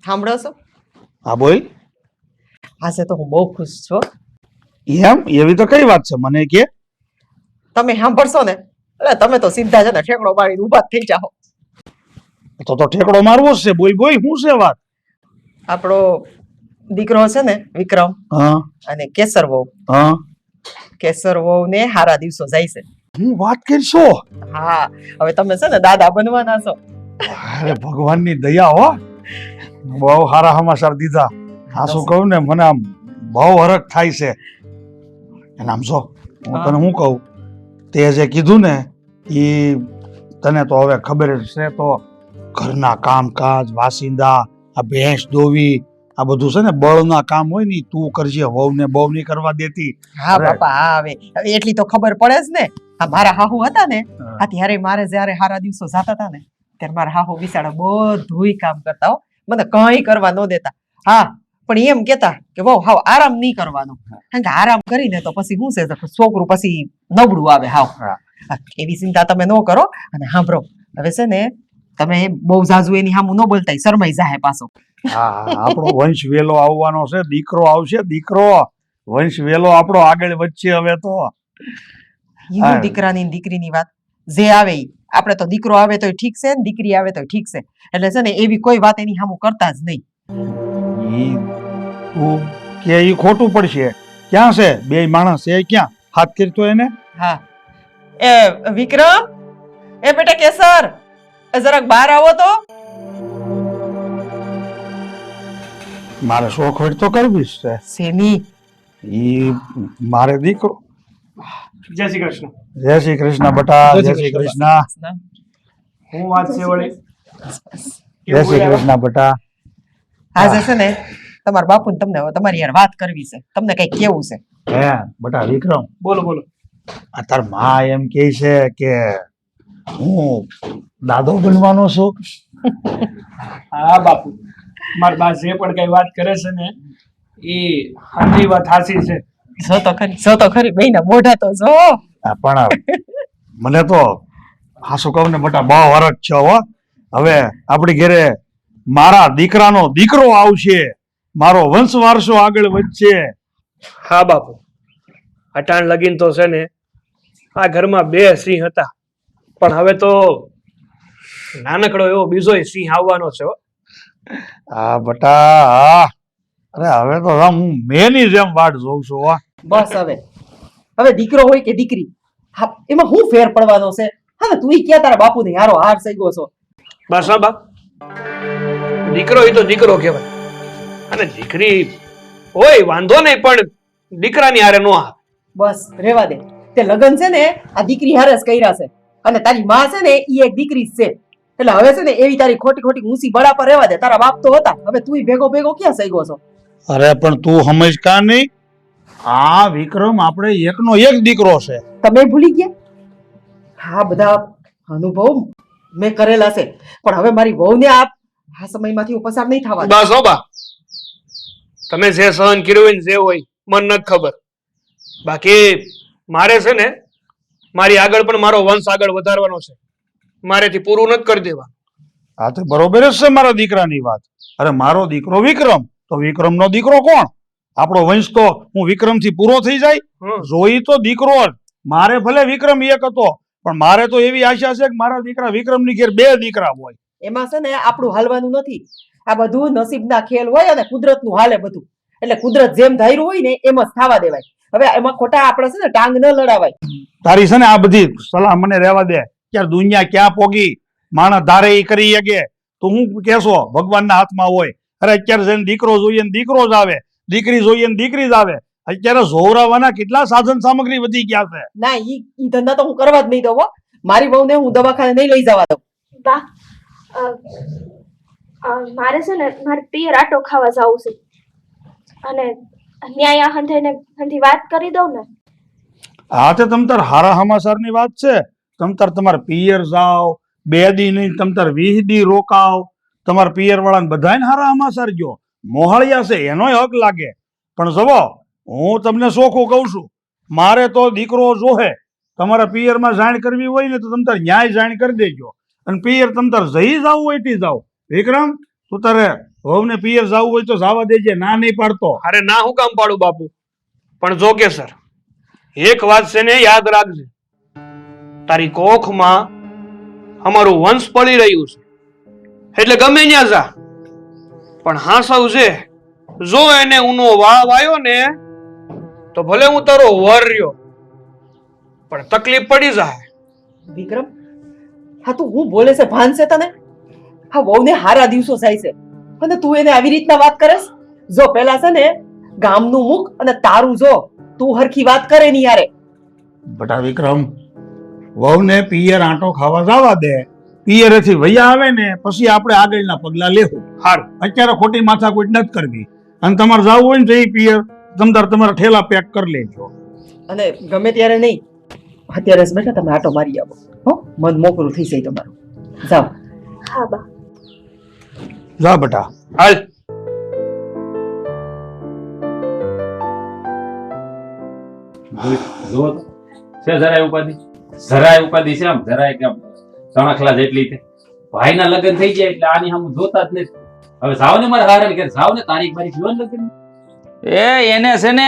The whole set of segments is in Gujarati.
સાંભળો છો? હા બોલ. આજે તો હું બહુ ખુશ છું. એમ? એવી તો કઈ વાત છે, મને કે. તમે સાંભળશો ને એટલે તમે તો સીધા છે ને ઠેકડો મારીને ઊભા જ થઈ જાઓ. તો ઠેકડો મારવો જ છે. બોલ બોલ, શું છે વાત? આપણો દીકરો છે ને વિક્રમ હા અને કેસર વહુ. હા. કેસર વહુ ને હારા દિવસો જાય છે. હું વાત કરશો? હા, હવે તમે છે ને દાદા બનવાના છો. અરે ભગવાનની દયા હો, બહુ સારા સમાચાર દીધા. આ શું કહું ને, મને આમ બહુ હરખ થાય છે. અને આમ જો હું તને શું કહું, તે જે કીધું ને એ તને તો હવે ખબર જ છે. તો ઘરના કામકાજ, વાસિંદા, આ ભેંસ દોવી, આ બધું છે ને બળના કામ હોય ને તું કરજે, વહુને બહુ નહીં કરવા દેતી. હા બાપા, હા હવે એટલી તો ખબર પડે જ ને. આ મારા હાહુ હતા ને, આ ત્યારે મારે જયારે હારા દિવસો જાતા હતા ને ત્યારે મારા હાહુ બિચારા બધુંય કામ કરતા હો, મને કંઈ કરવા ન દેતા. હા, પણ એમ કેતા કે વહુ હાવ આરામ નહીં કરવાનો, કારણ કે આરામ કરીને તો પછી શું છે, છોકરું પછી નબળું આવે. હાવ એવી ચિંતા તમે ન કરો. અને સાંભળો, હવે છે ને તમે બહુ જાજુ એની સામું ન બોલતા, શરમાઈ જાહે પાછો. હા, આપણો વંશ વેલો આવવાનો છે. દીકરો આવશે, દીકરો. વંશ વેલો આપણો આગળ વધશે હવે તો. એવું દીકરાની દીકરીની વાત જે આવે ઈ. આપણે તો દીકરો આવે તો ઠીક છે ને દીકરી આવે તો ઠીક છે. એટલે છે ને એવી કોઈ વાત એની સામું કરતા જ નહીં. તું કે ઈ ખોટું પડશે. ક્યાં છે બે માણસ? એ ક્યાં હાથ કરતો એને? હા, એ વિક્રમ, એ બેટા કેસર, એ જરાક બહાર આવો તો. મારે શોખવટ તો કરવી જ છે. શેની? ઈ મારે દીકરો. જય શ્રી કૃષ્ણ. જય શ્રી કૃષ્ણ બટા. જય શ્રી કૃષ્ણ. હું વાત છે વળી? જય શ્રી કૃષ્ણ બટા. આજે છે ને તમારા બાપુને તમને હવે તમારી યાર વાત કરવી છે, તમને કઈ કેવું છે. હે બટા વિક્રમ, બોલો બોલો. આ તાર માં એમ કે છે કે હું દાદો બનવાનો છું. હા બાપુ, મારી બા જે પણ કઈ વાત કરે છે ને એ આખી વાત સાચી છે. જો તો ખરી બેયના મોઢા તો જો. હા, પણ મને તો હાસુ કહું ને બટા બહુ હરખ છે હો. હવે આપણી ઘરે મારા દીકરાનો દીકરો આવશે, મારો વંશ વારસો આગળ વધશે. હા બાપુ, અટાણ લગીન તો છે ને આ ઘરમાં બે સિંહ હતા, પણ હવે તો નાનકડો એવો બીજો સિંહ આવવાનો છે હો. હા બટા, હા. અરે હવે તો હું મેની જેમ વાટ જોઉં છું. વાહ, બસ હવે દીકરો હોય કે દીકરી, હા એમાં શું ફેર પડવાનો છે. હવે તું ક્યાં તારા બાપુને હારો હાર સઈગો છો. બસ હા બાપ, દીકરો એ તો દીકરો કહેવાય, અને દીકરી હોય વાંધો નહીં, પણ દીકરાની હારે નો આવે. બસ રેવા દે. તે લગન છે ને આ દીકરી હારે જ કર્યા છે, અને તારી માં છે ને ઈ એક દીકરી જ છે. એટલે હવે છે ને એવી તારી ખોટી ખોટી ઊંચી બળા પર રહેવા દે. તારા બાપ તો હતા, હવે તું ભેગો ભેગો ક્યાં સઈગો છો. અરે પણ તું સમજ કા નહીં? આ વિક્રમ આપણે એકનો એક દીકરો છે. તમે ભૂલી ગયા? હા, બધા અનુભવ મેં કરેલા છે, પણ હવે મારી વહુને આ સમયમાંથી પસાર નહીં થવા દે. બસ હો બા, તમે જે સહન કર્યું હોય ને જે હોય મને નથી ખબર, બાકી મારે છે ને મારી આગળ પણ મારો વંશ આગળ વધારવાનો છે, મારેથી પૂરું નથી કરી દેવા. હા તો બરોબર જ છે મારા દીકરાની વાત. અરે મારો દીકરો વિક્રમ, તો વિક્રમનો દીકરો કોણ? આપણો વંશ તો હું વિક્રમથી પૂરો થઈ જાય. જોઈ તો દીકરો જ. મારે ભલે વિક્રમ એક હતો, પણ મારે તો એવી આશા છે કે મારા દીકરા વિક્રમની ઘેર બે દીકરા હોય. એમાં છે ને આપણું હાલવાનું નથી. આ બધું નસીબના ખેલ હોય અને કુદરતનું હાલે બધું. એટલે કુદરત જેમ ધાર્યું હોય ને એમ જ થવા દેવાય. હવે એમાં ખોટા આપણે છે ને ટાંગ ન લડાવાય. તારી છે ને આ બધી સલાહ મને રહેવા દે. ક્યારે દુનિયા ક્યાં પોગી, માણસ ધારે એ કરી શકે. તો હું કેશો ભગવાનના હાથમાં હોય. અરે અત્યારે જઈને દીકરો જોઈએ ને દીકરો જ આવે, દીકરી જોઈએ ને દીકરી જ આવે. અત્યારે જોવરાવાના કેટલા સાધન સામગ્રી વધી ગયા છે. ના, ઈ ધંધા તો હું કરવા જ નહીં દઉં હો. મારી વહુને હું દવાખાને નહીં લઈ જવા દઉં. બા, મારે છે ને મારે પિયર આટો ખાવા જવું છે, અને ન્યાય હંધી વાત કરી દઉં ને. હા તે તમ તાર હારા સમાચારની વાત છે. તમ તાર તમારા પિયર જાઓ, 2 દી નહીં તમ તાર 20 દી રોકાવ. તમારા પિયર વાળાને બધાને હારા સમાચાર ગયો. મોહાળિયા છે એનોય હક લાગે. પણ જવો, હું તમને ચોખ્ખું કહું છું, મારે તો દીકરો જોહે. તમારા પિયરમાં જાણ કરવી હોય ને તો તમ તાર ન્યાય જાણ કરી દેજો, અને પિયર તમ તાર જઈ જાવ હોય તી જાવ. વિક્રમ, તું તારે વહુને પિયર જવું હોય તો જવા દેજે, ના નહીં પાડતો. અરે ના હું કામ પાડું બાપુ, પણ જો કે સર એક વાત છે ને યાદ રાખજે, તારી કોખમાં અમારું વંશ પડી રહ્યું છે, એટલે ગમે ત્યાં જા, પણ હા સૌ છે જો એને ઉનો વાવ આવ્યો ને તો ભલે હું તારો વર રહ્યો પણ તકલીફ પડી જાય. વિક્રમ, હા તું હું બોલે છે ભાન છે તને? હા વહુને હારા દિવસો જાય છે અને તું એને આવી રીતના વાત કરેસ? જો પેલા છે ને ગામનું મુખ અને તારું જો, તું હરખી વાત કરે ની યારે. બટા વિક્રમ, વહુને પિયર આંટો ખાવા જવા દે, પિયરેથી વૈયા આવે ને પછી આપણે આગળના પગલા લેવું. હારું. અત્યારે ખોટી માથાકૂટ નથી કરવી, અને તમારે જવું હોય ને તો એ પિયર તમતાર તમારા ઠેલા પેક કરી લેજો. અને ગમે ત્યારે નહીં, અત્યારે જ બેટા તમે આટો મારી આવો, હો મન મોકળું થઈ જાય તમારું. જાઓ. હા બા. જા બટા. હાલ. જુઓ તો છે જરાય ઉપાધિ છે, આમ જરાય કેમ તણખલા જેટલી છે. ભાઈના લગ્ન થઈ જાય એટલે આની સામે જોતા જ નથી. હવે જાવ ને મારા હારે ઘેર, જાવ ને તારીખ બારીખ જીવન લગ્ન. એને છે ને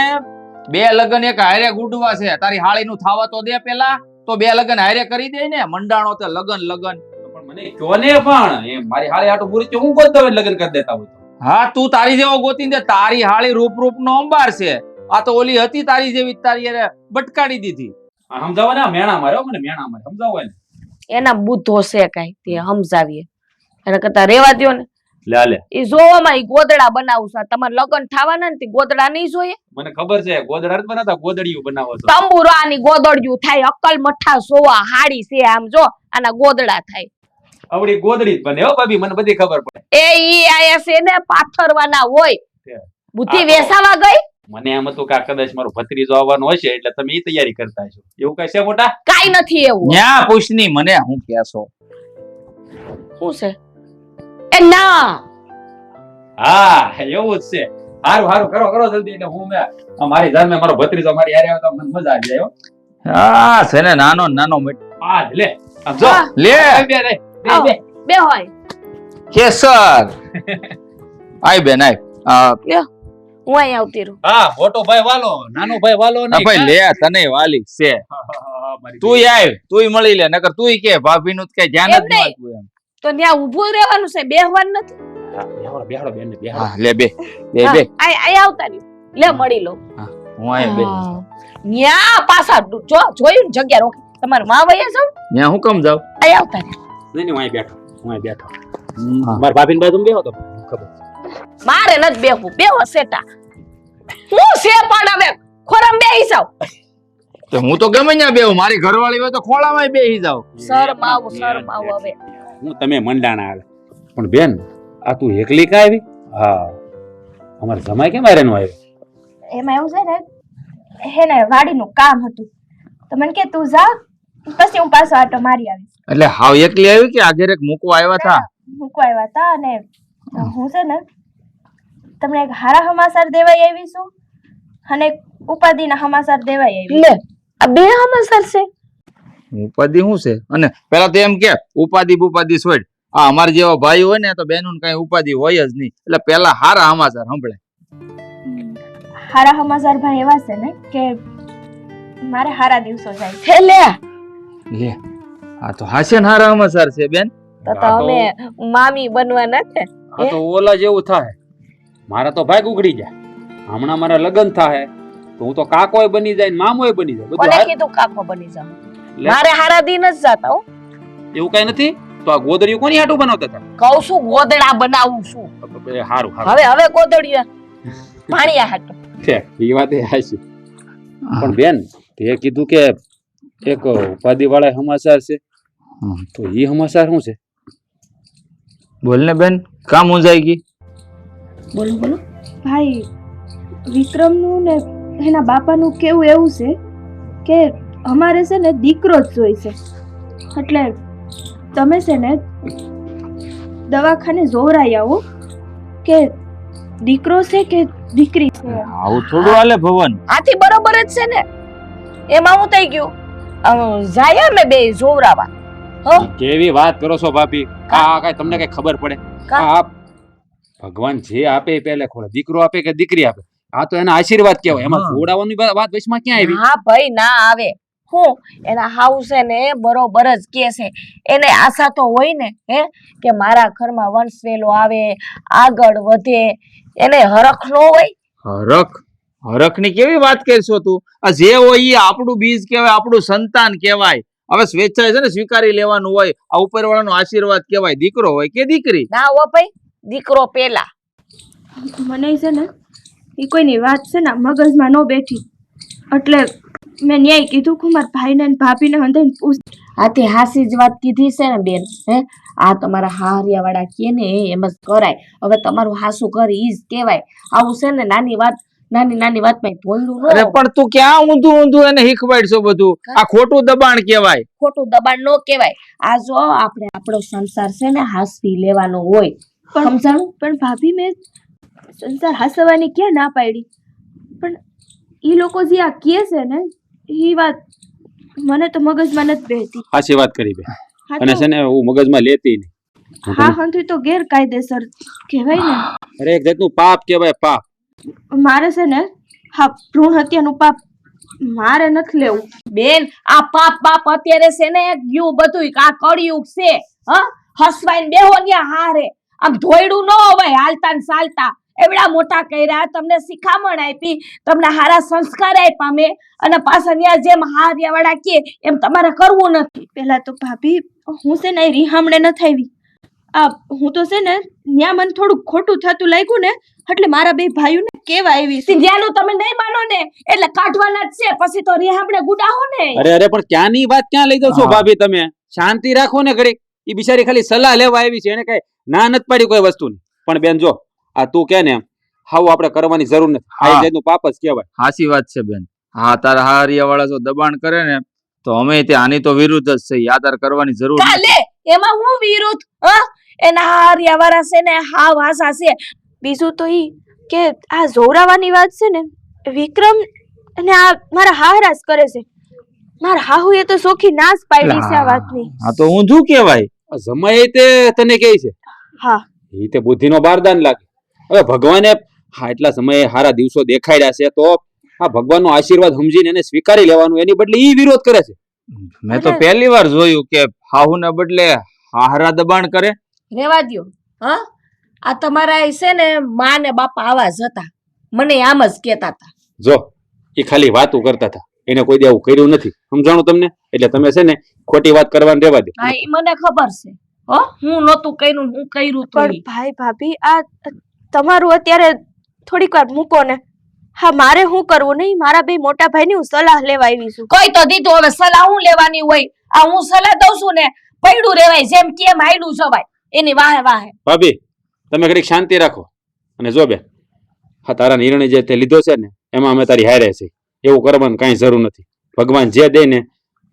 2 લગ્ન એક હારે ગુડવા છે. તારી હાળીનું થાવા તો દે પેલા, તો 2 લગ્ન હારે કરી દે ને. મંડાણો તો લગ્ન પણ મને કયો ને, પણ એ મારી હાળી આટો પૂરી છે, હું ગોતતો હોય લગ્ન કરી દેતા હોય તો. હા તું તારી જેવો ગોતી દે. તારી હાળી રૂપ નો અંબાર છે. આ તો ઓલી હતી તારી જેવી, તારી હારે બટકાડી દીધી. આ સમજાવો ને, આ મેણા માર્યો મને, મેણા મારે સમજાવો ને. એના બુદ્ધો છે કઈ તે સમજાવીએ, એને કરતા રેવા દ્યો ને. લે ઈ જોવામાં ઈ ગોદડા બનાવું છે. તમારે લગ્ન થવાના ને તે ગોદડા નહીં જોઈએ? મને ખબર છે, ગોદડા નથી બનાવતા, ગોદડિયું બનાવો છો. તંબુરાની ગોદડિયું થાય, અક્કલ મઠ્ઠા સોવા હાડી છે, આમ જો આના ગોદડા થાય. આવડી ગોદડી જ બને હો ભાભી, મને બધી ખબર પડે. એ ઈ આયા છે ને પાથરવાના હોય. બુદ્ધિ આ તો- વેસાવા ગઈ? મને એમ હતું કે આ કદાચ મારો ભત્રીજો આવવાનો હશે એટલે તમે એ તૈયારી કરતા છો, એવું કઈ છે મોટા? કાઈ નથી એવું. ન્યા પૂછની મને હું કેસો. શું છે? એ ના, હા એવું જ છે. હારું હારું, કરો જલ્દી, એટલે હું મારી જાન મારો ભત્રીજો મારી હારે આવે તો મને મજા આવી જાય હો. હા છે ને નાનો હા લે આમ જો. હા. લે બે રે, આવો. બે. બે હોય કેસર. આય બેન આય. હું અહીં આવતી રહું. હા મોટો ભાઈ વાલો, નાનો ભાઈ વાલો આ નહીં. ભાઈ લે તને વાલી છે. મારી તુંય આય, તુંય મળી લે, નકર તુંય કે ભાભીનું જ કઈ ધ્યાન જ એમ નહીં. નતું એમ. તો ત્યાં ઊભું રહેવાનું છે, બેહવાનું નથી. બેહાડો બેન ને બેહાડો. હા લે બે હા, બે અહીં આવતા રહ્યું. લે મળી લો. હું આય બે. ન્યા પાછા જોયું ને જગ્યા રોકી. તમારે માં વયા જાવ, ન્યા હું કેમ જાવ? અહીં આવતા રહ્યું. નહીં હું અહીં બેઠો. મારા ભાભીને બાજુ બેહો તો ખબર. મારે નથી બેહવું, બેહો સેટા. હું છે પણ હવે ખોરામ બેહી જાવ. તો હું તો ગમે ત્યાં બેહું, મારી ઘરવાળી હોય તો ખોળામાં બેહી જાવ. શરમાવ હવે. હું તમે મંડાણા આવે પણ બેન આ તું એકલી કા આવી? હા અમાર જમાઈ કેમ આરે નો આવ્યો? એમાં એવું છે ને, હે ને વાડીનું કામ હતું તો મને કે તું જા, પછી હું પાછો આટો મારી આવીશ. એટલે હાવ એકલી આવી કે આગળ એક મૂકવા આવ્યા હતા? મૂકવા આવ્યા હતા અને હું છે ને તમને એક હારા સમાચાર દેવાઈ આવી છું અને એક ઉપાધિના સમાચાર દેવાઈ આવી. લે આ બે હમસર છે. ઉપાધિ શું છે? અને પેલા તો એમ કે ઉપાધિ છોડ. આ અમાર જેવા ભાઈ હોય ને તો બેનું કઈ ઉપાધિ હોય જ નહીં. એટલે પેલા હારા સમાચાર સંભળે. હારા સમાચાર ભાઈ એવા છે ને કે મારે હારા દિવસો જાય છે. હે લે લે આ તો હાસ્ય હારા સમાચાર છે બેન. તો અમે મામી બનવાના છે. આ તો ઓલા જેવું થાય. મારા તો ભાગ ઉગડી જાય. હમણાં મારા લગ્ન થાય તો હું તો કાકોય બની જાય ને મામોય બની જાય. બધું કોને હાર- કીધું કાકો બની જાવ? લે. મારે હારા દિન જ જાતા હો. એવું કઈ નથી. તો આ ગોદડીયું કોની હાટું બનાવતા હતા? કહું છું ગોદડા બનાવું છું. હારું હવે ગોદડિયા પાણીયા હાટો. એ વાત એ હાચી. પણ બેન તે કીધું કે એક ઉપાધિ વાળા સમાચાર છે, તો એ સમાચાર શું છે? બોલ ને બેન, કામ મૂંઝાઈ ગઈ? બોલો. ભાઈ વિક્રમનું ને એના બાપાનું કેવું એવું છે કે અમારે છે ને દીકરો જ જોઈશે, એટલે તમે છે ને દવાખાને જોવરાઈ આવો કે દીકરો છે કે દીકરી છે. આવું થોડું હાલે ભવન. આથી બરોબર જ છે ને. એમાં હું થઈ ગયું જાય અમે બે જોવરાવા. હો કેવી વાત કરો છો ભાભી? આ કઈ તમને કઈ ખબર પડે? કા? આ ભગવાન જે આપે એ પહેલે ખોળે, દીકરો આપે કે દીકરી આપે, આ તો એના આશીર્વાદ કહેવાય. એમાં હા. જોડાવાની વાત વચમાં ક્યાં આવી? હા ભાઈ ના આવે. હું એના હાઉ છે ને બરોબર જ કે છે. એને આશા તો હોય ને કે મારા ઘરમાં વંશ વેલો આવે, આગળ વધે. એને હરખ ન હોય? હરખની કેવી વાત કરશો તું? આ જે હોય એ આપણું બીજ કહેવાય, આપણું સંતાન કહેવાય. હવે સ્વેચ્છાએ છે ને સ્વીકારી લેવાનું હોય. આ ઉપરવાળાનો આશીર્વાદ કહેવાય, દીકરો હોય કે દીકરી. ના હો ભાઈ, દીકરો પેલા. મને છે ને એ કોઈની વાત છે ને મગજમાં ન બેઠી, એટલે મેં ન્યાય કીધું કે મારા ભાઈને ને ભાભીને હંધાઈને પૂછ. આથી હાસી જ વાત કીધી છે ને બેન. આ તમારા હારિયા વાળા કે ને એમ જ કરાય. હવે તમારું હાસુ ઘર ઈ જ કહેવાય. આવું છે ને નાની વાતમાં ભોલું ન અરે હોય. પણ તું ક્યાં ઊંધું એને શીખવાડશો બધું? આ ખોટું દબાણ કહેવાય. ખોટું દબાણ ન કહેવાય. આ જો આપણે આપણો સંસાર છે ને હાસવી લેવાનો હોય. પણ સમજાણું? પણ ભાભી મેં સંસાર હાસવાની ક્યાં ના પાડી, પણ એ લોકો જે આ કહે છે ને એ વાત મને તો મગજમાં નથી બેહતી. સાચી વાત કરી બે. હા અને તો- છે ને હું મગજમાં લેતી નહીં. હા હંધુય તો ગેરકાયદેસર કહેવાય ને. અરે એક જાતનું પાપ કહેવાય, પાપ. મારે છે ને હા ભ્રૂણ હત્યાનું પાપ મારે નથી લેવું. બેન આ પાપ બાપ અત્યારે છે ને ગયું બધું. આ કળિયુગ છે. હસવાઈને બેહો ન્યા હારે. આમ ધોયડું ન હોવાય હાલતા ને ચાલતા. એવડા મોટા કર્યા, તમને શિખામણ આપી, તમને હારા સંસ્કાર આપ્યા મેં, અને પાછા ન્યા જેમ હારિયા વાળા કે એમ તમારે કરવું નથી. પેલા તો ભાભી હું છે ને રીહામણે નથી આવી. આ હું તો છે ને ન્યા મને થોડું ખોટું થતું લાગ્યું ને એટલે મારા બે ભાઈઓને કેવા આવી છે. સિંધિયાનું તમે નહીં માનો ને એટલે કાઢવાના જ છે. પછી તો આપણે ગુડાહો ને. અરે પણ ક્યાંની વાત ક્યાં લઈ જાવ છો હા. ભાભી તમે? શાંતિ રાખો ને ઘડીક. ઈ બિચારી ખાલી સલાહ લેવા આવી છે, એને કઈ ના નથી પાડી કોઈ વસ્તુની. પણ બેન જો આ તું કે ને હાવ આપણે કરવાની જરૂર નથી. આ એક હા. જાતનું પાપ જ કહેવાય. સાચી વાત છે બેન. હા, તારા હારિયા વાળા જો દબાણ કરે ને તો અમે તે આની તો વિરુદ્ધ જ છે. આ તારે કરવાની જરૂર નથી. કાલે એમાં હું વિરુદ્ધ? એના હારિયા વાળા છે ને હાવ આશા છે. બીજું તો ઈ કે આ જોરાવાની વાત છે ને વિક્રમ અને આ મારા હારાસ કરે છે. મારા હાહુએ તો સોખી નાશ પાડી છે આ વાતની. આ તો ઊંધું કહેવાય. આ જમાઈ તે તને કહે છે, હા ઈ તે બુદ્ધિનો બારદાન લાગે. હવે ભગવાને એટલા સમયે સારા દિવસો દેખાડ્યા છે, તો આ ભગવાનનો આશીર્વાદ સમજીને એને સ્વીકારી લેવાનું. એની બદલે ઈ વિરોધ કરે છે. મેં તો પહેલી વાર જોયું કે હાહુને બદલે હારા દબાણ કરે. રેવા દ્યો. આ તમારા એ છે ને માં ને બાપા આવા જ હતા. મને આમ જ કહેતા હતા. જો એ ખાલી વાતું કરતા હતા, એને કોઈ દે આવું કર્યું નથી. સમજાણું તમને? એટલે તમે છે ને ખોટી વાત કરવાનું રહેવા દો. હા ઈ મને ખબર છે. હું નહોતું કર્યું, હું કર્યું તું પણ ઈ. ભાઈ ભાભી આ તમારું અત્યારે થોડીક વાર મૂકો ને. હા મારે શું કરવું નહીં, મારા બે મોટા ભાઈની હું સલાહ લેવા આવી છું. કોઈ તો દીધું, હવે સલાહ હું લેવાની હોય? આ હું સલાહ દઉં છું ને પડ્યું રેવાય, જેમ કેમ હાયલું જવાય એની વાહે વાહે. ભાભી તમે ઘડીક શાંતિ રાખો. અને જો બેન, હા તારા નિર્ણય જે તે લીધો છે ને એમાં અમે તારી હારે છે. એવું કરવાની કાંઈ જરૂર નથી. ભગવાન જે દે ને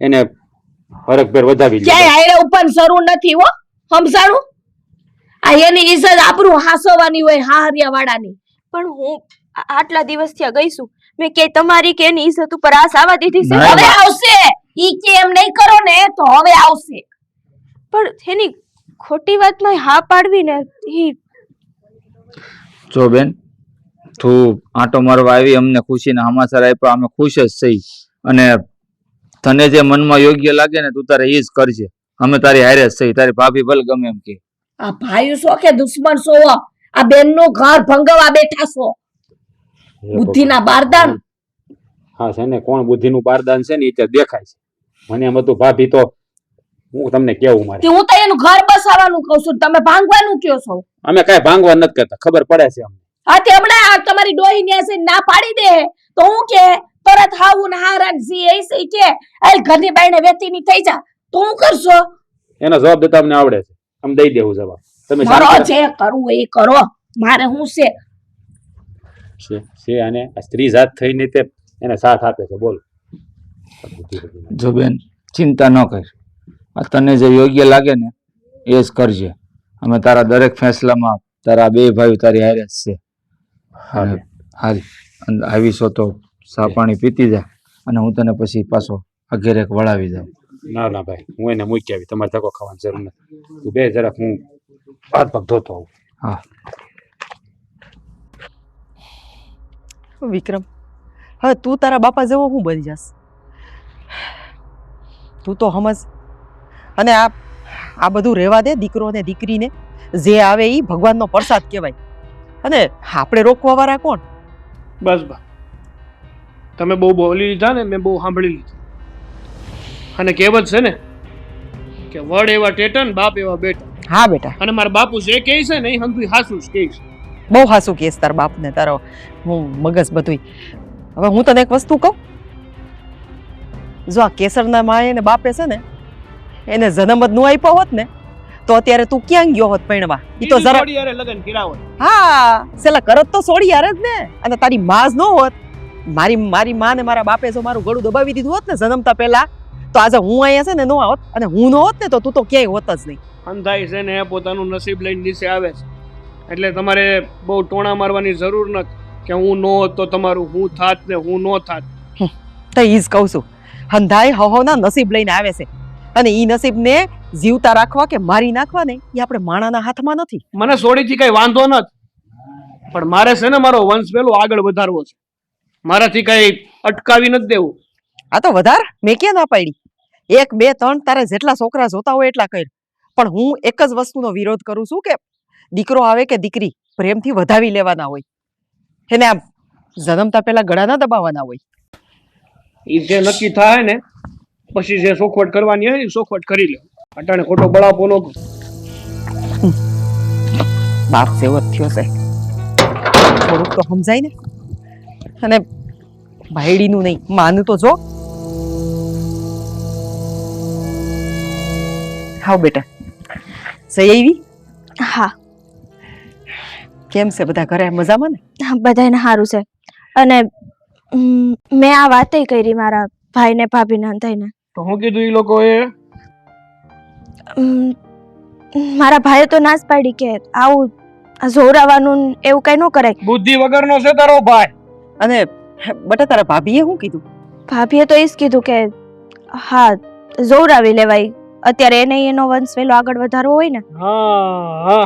એને હરખભેર વધાવી લે. ક્યાંય હાયરે ઉપર જરૂર નથી હો. સમજાણું? આ એની ઈજ્જત આબરૂ હાસવાની હોય હારિયા વાળાની. પણ હું આટલા દિવસથી ગઈ છું, મેં કે તમારી કે એની ઇજ્જત ઉપર આસ આવવા દીધી છે. ના. હવે આવશે. ઈ કે એમ નહીં કરો ને તો હવે આવશે. પણ એની ખોટી વાતમાં હા પાડવી ને ઈ જો બેન, તું આંટો મારવા આવી, અમને ખુશીના સમાચાર આપ્યા, અમે ખુશ જ થઈ. અને તને જે મનમાં યોગ્ય લાગે ને તું તારે એ જ કરજે. અમે તારી હારે જ થઈ. તારી ભાભી ભલે ગમે એમ કે. આ ભાઈ છો કે દુશ્મન છો? આ બેનનું ઘર ભંગવા બેઠા છો. બુદ્ધિના બારદાન. હા છે ને, કોણ બુદ્ધિનું બારદાન છે ને એ ત્યાં દેખાય છે. મને એમ હતું ભાભી, તો હું તમને કેવું મારે. તે હું તો એનું ઘર બસાવવાનું કહું છું, તમે ભાંગવાનું કયો છો? અમે કાંઈ ભાંગવા નથી કરતા, ખબર પડે છે અમને. હા તે હમણાં આ તમારી ડોહી ને છે ના પાડી દે તો હું કે તરત હાવું ને હારા જી એસી કે આ ઘરની બાઈને વેતીની થઈ જા તો હું કરશો? એનો જવાબ દેતા અમને આવડે છે. અમે દઈ દેવું જવાબ. તમે મારો શાંતિ જે કરવું એ કરો. મારે હું છે છે અને આ સ્ત્રી જાત થઈને તે એને સાથ આપે છે. બોલ. જો બેન, ચિંતા ન કર. આ તને જે યોગ્ય લાગે ને એ જ કરજે. અમે તારા દરેક ફેસલામાં તારા બે ભાઈઓ તારી હારે જ છે. અને હાલ આવીશો તો ચા પાણી પીતી જા, અને હું તને પછી પાછો આ ઘેરે વળાવી જાઉં. ના ના ભાઈ, હું એને મૂકી આવી. તમારે ધક્કો ખાવાની જરૂર નથી. તું બે જરાક, હું હાથ પગ ધોતો આવું. હા. વિક્રમ, હવે તું તારા બાપા જેવો હું બની જાસ? તું તો સમજ. અને આ બધું રહેવા દે. દીકરો ને દીકરીને જે આવે એ ભગવાનનો પ્રસાદ કહેવાય. અને આપણે રોકવા વાળા કોણ? બસ બા, તમે બહુ બોલી લીધા ને, મેં બહુ સાંભળી લીધું. અને કહેવત છે ને કે વડ એવા ટેટા ને બાપ એવા બેટા. હા બેટા, અને મારા બાપુ જે કહે છે ને એ હંધુય હાસું જ કહે છે. બહુ હાસું કેસ તાર બાપને, તારો હું મગજ બધુંય. હવે હું તને એક વસ્તુ કહું. જો આ કેસરના માએ ને બાપે છે ને એને જન્મ જ ન આપ્યો હોત ને તો અત્યારે તું ક્યાં ગયો હોત પૈણવા? ઈ તો જરા જોડી હારે લગન કર્યા હોય. હા સેલા કરત તો સોડી યાર જ ને. અને તારી માં જ ન હોત, મારી માં ને મારા બાપે જો મારું ગળું દબાવી દીધું હોત ને જન્મતા પહેલા, તો આજે હું અહીંયા છે ને ન આવત. અને હું ન હોત ને તો તું તો ક્યાંય હોત જ નહીં. અંધાઈ છે ને પોતાનું નસીબ લઈને નીચે આવે છે. એટલે તમારે બહુ ટોણા મારવાની જરૂર નથી કે હું ન હોત તો તમારું હું થાત ને હું ન થાત. તો ઈ જ કહું છું, હંધાઈ હહોના નસીબ લઈને આવે છે. અને ઈ નસીબને જીવતા રાખવા કે મારી નાખવા ને એ આપણે માણાના હાથમાં નથી. મને સોડીથી કઈ વાંધો નથી, પણ મારે છે ને મારો વંશ પેલો આગળ વધારવો છે. મારાથી કઈ અટકાવી નથી દેવું. આ તો વધાર મેં ક્યાં ના પાડી. 1 2 3 તારે જેટલા છોકરા જોતા હોય એટલા કર. પણ હું એક જ વસ્તુનો વિરોધ કરું છું કે દીકરો આવે કે દીકરી પ્રેમથી વધાવી લેવાના હોય. એને આમ જન્મતા પહેલા ગળા ના દબાવવાના હોય. એ જે નક્કી થાય ને પછી જે સોખવટ કરવાની હોય એ સોખવટ કરી લે. અટાણે ખોટો બળાપો નો. બાપ જેવો જ થયો છે. થોડુંક તો સમજાય ને. અને ભાઈડીનું નહીં, માનું તો જો. હા બેટા, સહી આવી? હા, કેમ છે બધા ઘરે મજામાં ને? બધાને સારું છે. અને મેં આ વાતે કરી મારા ભાઈને ભાભીને અંધાઈને. તો હું કીધું એ લોકોએ? મારા ભાઈએ તો નાશ પાડી કે આવું જોરાવાનું એવું કઈ ન કરાય. બુદ્ધિ વગરનો છે તારો ભાઈ. અને બટા તારા ભાભીએ શું કીધું? ભાભીએ તો એ જ કીધું કે હા જોરાવી લેવાય. અત્યારે એને એનો વંશ વેલો આગળ વધારવો હોય ને. હા,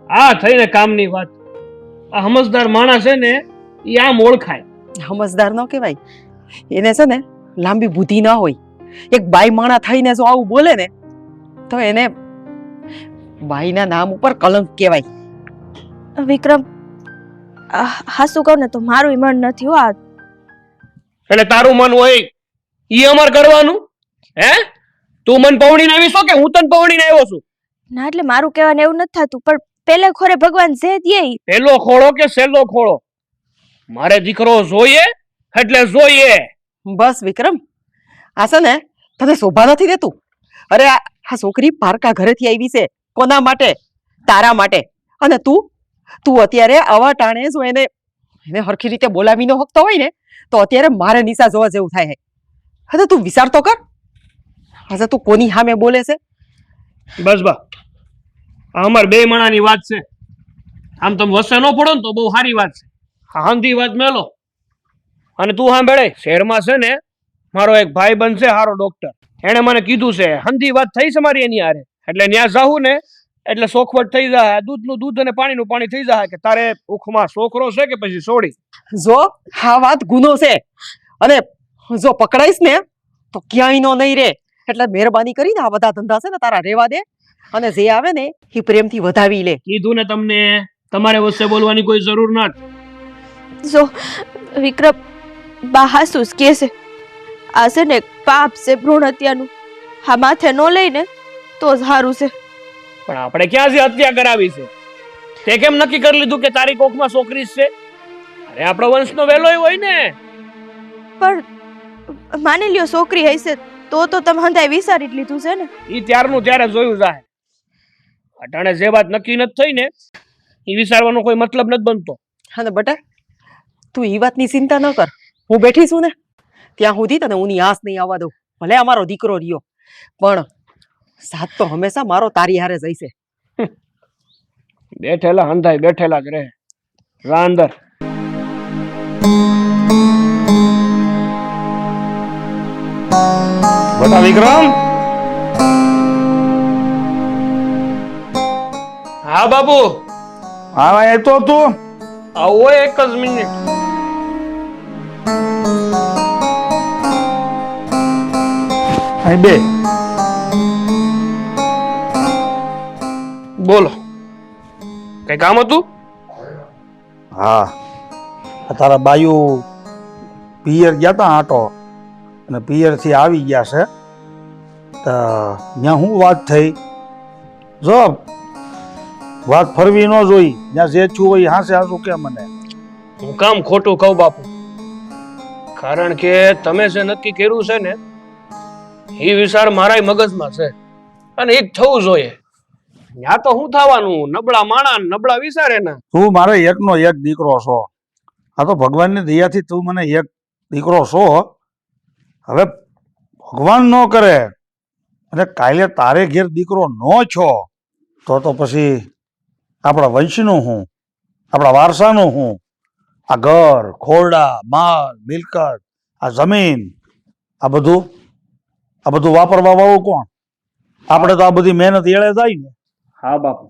આ થઈને કામની વાત. આ સમજદાર માણસ છે ને એ આમ ઓળખાય. સમજદાર ન કહેવાય, એને છે ને લાંબી બુદ્ધિ ના હોય. એક બાઈ માણા થઈને જો આવું બોલે ને તો એને બાઈના નામ ઉપર કલંક કહેવાય. વિક્રમ, હાસુ કહું ને તો મારું મન નથી હો આ. એટલે તારું મન હોય ઈ અમાર કરવાનું? હે, તું મન પવણીને આવી છો કે હું તને પવણીને આવ્યો છું? ના એટલે મારું કહેવાનું એવું નથી થતું, પણ પેલે ખોરે ભગવાન જે દે ઈ. પેલો ખોળો કે સેલો ખોળો? મારે દીકરો જોઈએ એટલે જોઈએ. બસ વિક્રમ, આ છે ને તને શોભા નથી દેતું. અરે આ છોકરી પારકા ઘરેથી આવી છે. કોના માટે? તારા માટે. અને તું અત્યારે આવા ટાણે જો એને હરખી રીતે બોલાવી ન શકતો હોય ને તો અત્યારે મારે નિશા જોવા જેવું થાય. હવે તું વિચાર તો કર. આજે તું કોની સામે બોલે છે? બસ બા, આ અમાર બે મણાની વાત છે. આમ તમે વસે ન પડો ને તો બહુ સારી વાત છે. હાંધી વાત મેલો. અને તું સાંભળે, શહેરમાં છે ને મારો એક ભાઈ બનશે હારો ડોક્ટર. એને મને કીધું છે હંધી વાત થઈ છે મારી એની હારે. એટલે ત્યાં જાઉં ને એટલે સોખવટ થઈ જાય. દૂધનું દૂધ અને પાણીનું પાણી થઈ જાય કે તારે ઉખમાં છોકરો છે કે પછી છોડી. જો આ વાત ગુનો છે અને જો પકડાઈશ ને તો ક્યાંય નો નહીં રે. એટલે મહેરબાની કરીને આ બધા ધંધા છે ને તારા રેવા દે અને જે આવે ને એ પ્રેમથી વધાવી લે. કીધું ને તમને, તમારે વચ્ચે બોલવાની કોઈ જરૂર નથી. જો વિક્રમ, બા હાસુ જ કહે છે આ છે ને પાપ છે ભ્રૂણ હત્યાનું. હા માથે ન લઈને તો જ સારું છે. પણ આપણે ક્યાં છે હત્યા કરાવી છે? તે કેમ નક્કી કરી લીધું કે તારી કોખમાં છોકરી જ છે? અરે આપણો વંશનો વેલો હોય ને. પણ માની લ્યો છોકરી હશે તો તમે હંધાય વિચારી જ લીધું છે ને. ઈ ત્યારનું ત્યારે જોયું જાય. અટાણે જે વાત નક્કી નથી થઈ ને એ વિચારવાનો કોઈ મતલબ નથી બનતો. અને બટા તું એ વાતની ચિંતા ન કર. હું બેઠી છું ને ત્યાં સુધી તને ઊની આસ નહીં આવવા દઉં. ભલે અમારો દીકરો રહ્યો પણ સાથ તો હંમેશા મારો તારી હારે જઈશે. બેઠેલા હંધાય બેઠેલા જ રહે. રા અંદર. બટા વિક્રમ, હા બાપુ, હા એ તો તું આવો એક જ મિનિટ. અહીં બે બોલો, કઈ કામ હતું? હા આ તારા બાયુ પિયર ગયા તા આટો અને પિયર થી આવી ગયા છે તો ત્યાં શું વાત થઈ? જો વાત ફરવી ન જોઈ, જ્યાં જે છું હોય હાસે હાસું કે મને. હું કામ ખોટું કહું બાપુ? કારણ કે તમે જે નક્કી કર્યું છે ને એ વિચાર મારા મગજમાં છે અને એ જ થવું જોઈએ. ત્યાં તો શું થવાનું? નબળા માણા નબળા વિચારે ને. તું મારો એકનો એક દીકરો છો. આ તો ભગવાનની દયાથી તું મને એક દીકરો છો. હવે ભગવાન ન કરે અને કાલે તારે ઘેર દીકરો ન છો તો પછી આપણા વંશનું હું, આપણા વારસાનું હું? આ ઘર ખોરડા માલ મિલકત આ જમીન આ બધું વાપરવા વાળું કોણ? આપણે તો આ બધી મહેનત એળે જાય ને. હા બાપુ,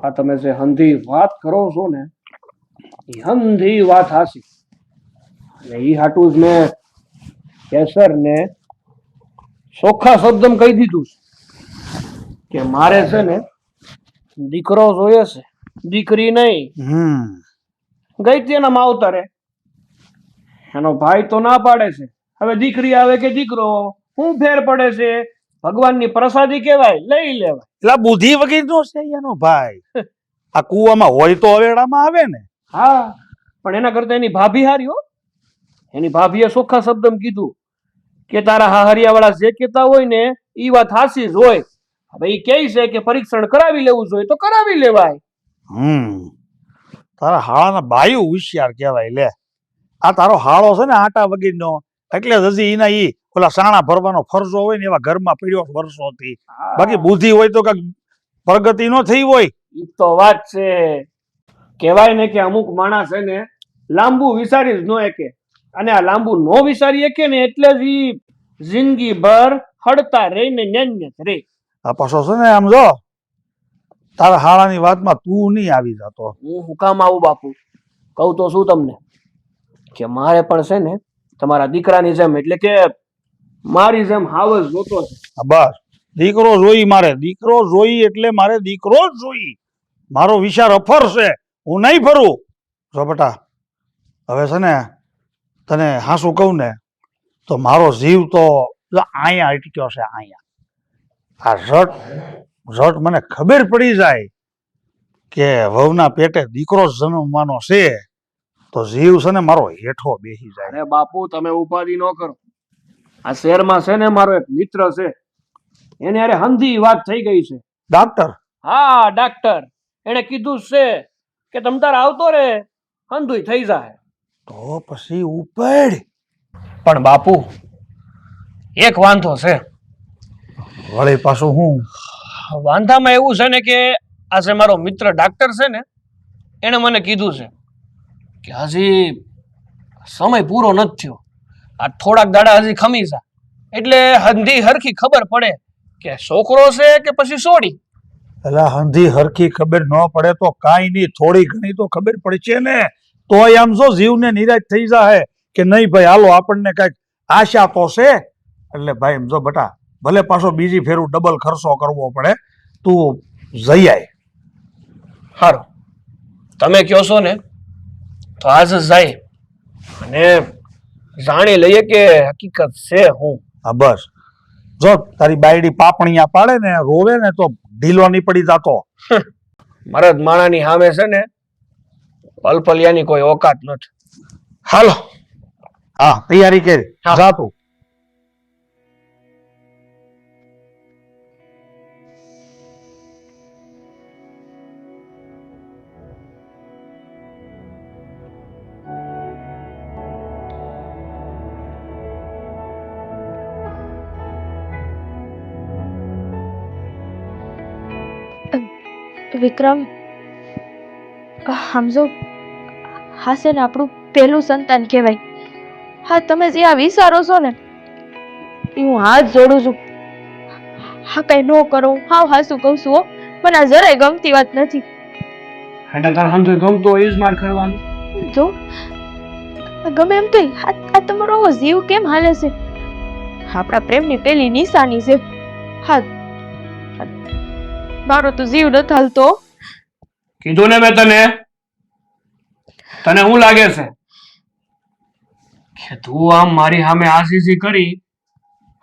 આ તમે જે હંધી વાત કરો છો ને એ હંધી વાત હાસી. અને એ હાટું જ મેં કેસર ને ચોખ્ખા શબ્દમાં કહી દીધું છે કે મારે છે ને દીકરો જોઈએ છે, દીકરી નહીં. ગઈ તેના માવતરે એનો ભાઈ તો ના પાડે છે. હવે દીકરી આવે કે દીકરો, શું ફેર પડે છે? ભગવાનની પ્રસાદી કહેવાય, લઈ લેવાય. એટલે બુદ્ધિ વગેરેનો છે એનો ભાઈ. આ કુવામાં હોય તો હવેડામાં આવે ને. હા, પણ એના કરતા એની ભાભી હારી હો. એની ભાભીએ ચોખ્ખા શબ્દમાં કીધું કે તારા હાહરિયા વાળા જે કહેતા હોય ને એ વાત હાસી જ હોય. હવે એ કહે છે કે પરીક્ષણ કરાવી લેવું જોઈએ તો કરાવી લેવાય. તારા હાળાના બાયું હોશિયાર કહેવાય લે. આ તારો હાળો છે ને આટા વગેરેનો, એટલે જ હજી એના ઈ ઓલા સાણા ભરવાનો ફરજો હોય ને એવા ઘરમાં પીડ્યો વર્ષોથી. બાકી બુદ્ધિ હોય તો કઈક પ્રગતિ નો થઈ હોય. ઈ તો વાત છે. કહેવાય ને કે અમુક માણસ છે ને લાંબુ વિચારી જ ન શકે, અને આ લાંબુ નો વિચારી શકે ને એટલે જ ઈ જિંદગી ભર હડતા રહીને ન્યાન્યત રે. આ પાછો છે ને આમ જો તારા હાળાની વાતમાં તું નહીં આવી જતો. હું કામ આવું બાપુ? કહું તો શું તમને કે મારે પણ છે ને તમારા દીકરાની જેમ, એટલે કે મારી જેમ હાવસ જોતો છે. બસ દીકરો જોઈ, મારે દીકરો જોઈ એટલે મારે દીકરો જ જોઈ. મારો વિચાર અફર છે, હું નહીં ફરું. જો બેટા હવે છે ને તને હાસું કહું ને તો મારો જીવ તો અહીંયા અટક્યો છે. અહીંયા આ રટ મને ખબર પડી જાય કે વહુના પેટે દીકરો જ જન્મવાનો છે તો જીવ છે ને મારો હેઠો બેસી જાય. અરે બાપુ તમે ઉપાધિ ન કરો. આ શહેરમાં છે ને મારો એક મિત્ર છે, એને અરે હંધી વાત થઈ ગઈ છે. ડાક્ટર? હા ડાક્ટર. એને કીધું છે કે તમ તાર આવતો રે હંધુય થઈ જાય. તો પછી ઉપડ. પણ બાપુ એક વાંધો છે. વળી પાછું હું? વાંધામાં એવું છે ને કે આ જે મારો મિત્ર ડાક્ટર છે ને એને મને કીધું છે કે હજી સમય પૂરો નથી થયો, આ થોડાક દાડા હજી ખમી જા એટલે હંધી હરખી ખબર પડે કે છોકરો છે કે પછી સોડી. એટલે હંધી હરખી ખબર ન પડે તો કાંઈ નહીં, થોડી ઘણી તો ખબર પડશે ને. તોય આમ જો જીવને નિરાશ થઈ જાય કે નહીં ભાઈ હાલો આપણને કઈક આશા તો છે. એટલે ભાઈ એમ જો બેટા ભલે પાછો બીજી ફેરું ડબલ ખર્ચો કરવો પડે, તું જઈ આય. સારું, તમે કહો છો ને તો આજ જ જાય અને જાણી લઈએ કે હકીકત છે હું. હા બસ જો તારી બાયડી પાપણિયા પાડે ને રોવે ને તો ઢીલો નહીં પડી જાતો. મરદ માણાની સામે છે ને પલપલિયાની કોઈ ઓકાત નથી. હાલો. હા તૈયારી કરી જા તું. વિક્રમ, સમજો હા છે ને આપણું પહેલું સંતાન કહેવાય. હા તમે જે આ વિચારો છો ને એ હું હાથ જોડું છું. હા કઈ ન કરો, હા શું કહું છું. મને આ જરાય ગમતી વાત નથી. એટલે તાર હંધુય ગમતો હોય જ માર કરવાનું. જો ગમે એમ તો આ તમારો આવો જીવ કેમ હાલે છે? આપણા પ્રેમની પેલી નિશાની છે. હા, મારો તો જીવ નથી હાલતો. કીધું ને મેં તને શું લાગે છે કે તું આમ મારી સામે આશીષી કરી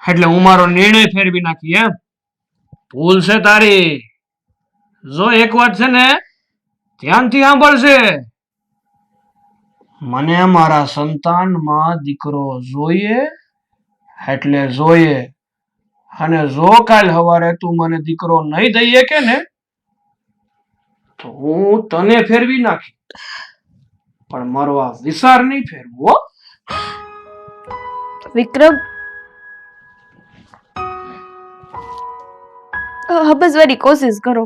એટલે હું મારો નિર્ણય ફેરવી નાખી એમ? ભૂલ છે તારી. જો એક વાત છે ને ધ્યાનથી સાંભળશે, મને મારા સંતાનમાં દીકરો જોઈએ એટલે જોઈએ, અને જો કાલ સવારે તું મને દીકરો નહીં દઈએ કે ને તો હું તને ફેરવી નાખી, પણ મારો આ વિચાર નહીં ફેરવો. વિક્રમ, હબસવાની કોશિશ કરો.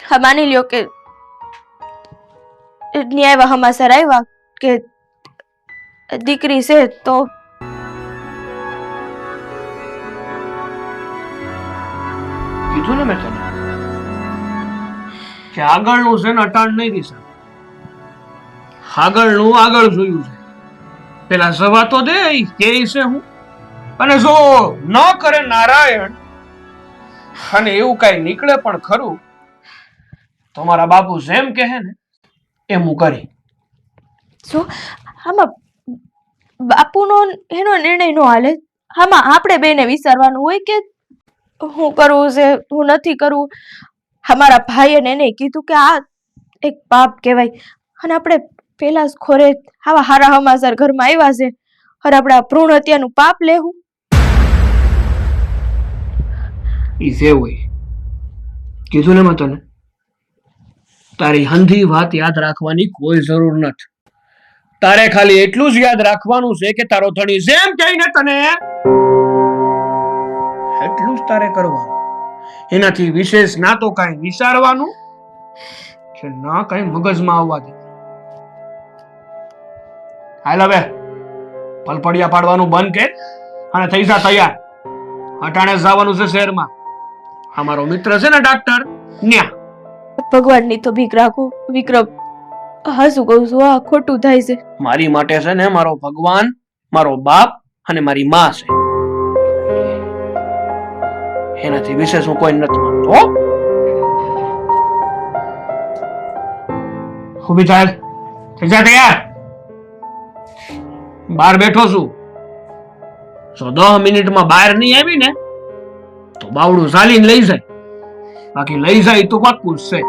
હા, માની લ્યો કે ન્યાય હમાસર આવ્યા કે દીકરી છે, તો કીધું ને મેં તને કે આગળનું છે ને અટાણ નહીં દિશા, આગળનું આગળ જોયું છે. પેલા સવા તો દે કે છે હું, અને જો ન કરે નારાયણ અને એવું કઈ નીકળે પણ ખરું તો મારા બાપુ જેમ કહે ને એમ હું કરી. શું આમાં બાપુનો એનો નિર્ણય નો હાલે? આમાં આપણે બેને વિચારવાનું હોય કે હું કરવું છે, હું નથી કરવું. અમારા ભાઈએ એને કીધું કે આ એક પાપ કહેવાય, અને આપણે પેલા જ ખોરે આવા હારા હમાસર ઘરમાં આવ્યા છે, અને આપણે આ ભ્રૂણ હત્યાનું પાપ લેવું. ઈ જે હોય કીધું ને મેં તને, તારી હંધી વાત યાદ રાખવાની કોઈ જરૂર નથી. તારે ખાલી એટલું જ યાદ રાખવાનું છે કે તારો ધણી જેમ કહીને તને એટલું જ તારે કરવાનું. એનાથી વિશેષ ના તો કઈ વિચારવાનું કે ના કઈ મગજમાં આવવા દે. હાલ હવે પલપડિયા પાડવાનું બંધ કર અને થઈ જા તૈયાર. અટાણે જવાનું છે શહેરમાં. અમારો મિત્ર છે ને ડાક્ટર, ન્યા. ભગવાનની તો ભીખ રાખું વિક્રમ. હા, શું કહું છું, આ ખોટું થાય છે. મારી માટે છે ને મારો ભગવાન, મારો બાપ અને મારી માં છે. એનાથી વિશેષ હું કોઈ નથી માનતો. ઉભી થાય, થઈ જા તૈયાર. બહાર બેઠો છું, જો 10 મિનિટમાં બહાર નહીં આવી ને તો બાવડું ચાલીને લઈ જાય, બાકી લઈ જાય તો પાક્કું જ છે.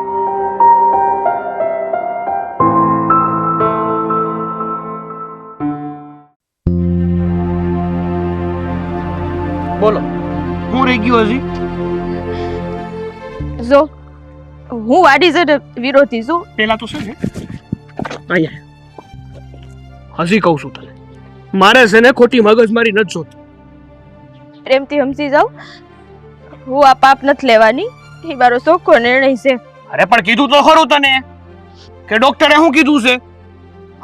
બોલો, હું રહી ગયો હજી? જો હું વાડી છે ને વિરોધી છું. પેલા તો છે ને અહીંયા હજી કહું છું તને, મારે છે ને ખોટી મગજમારી નથી જોતી. પ્રેમથી સમજી જાવ, હું આ પાપ નથી લેવાની, એ મારો ચોખ્ખો નિર્ણય છે. અરે પણ કીધું તો ખરું તને કે ડોક્ટરે શું કીધું છે?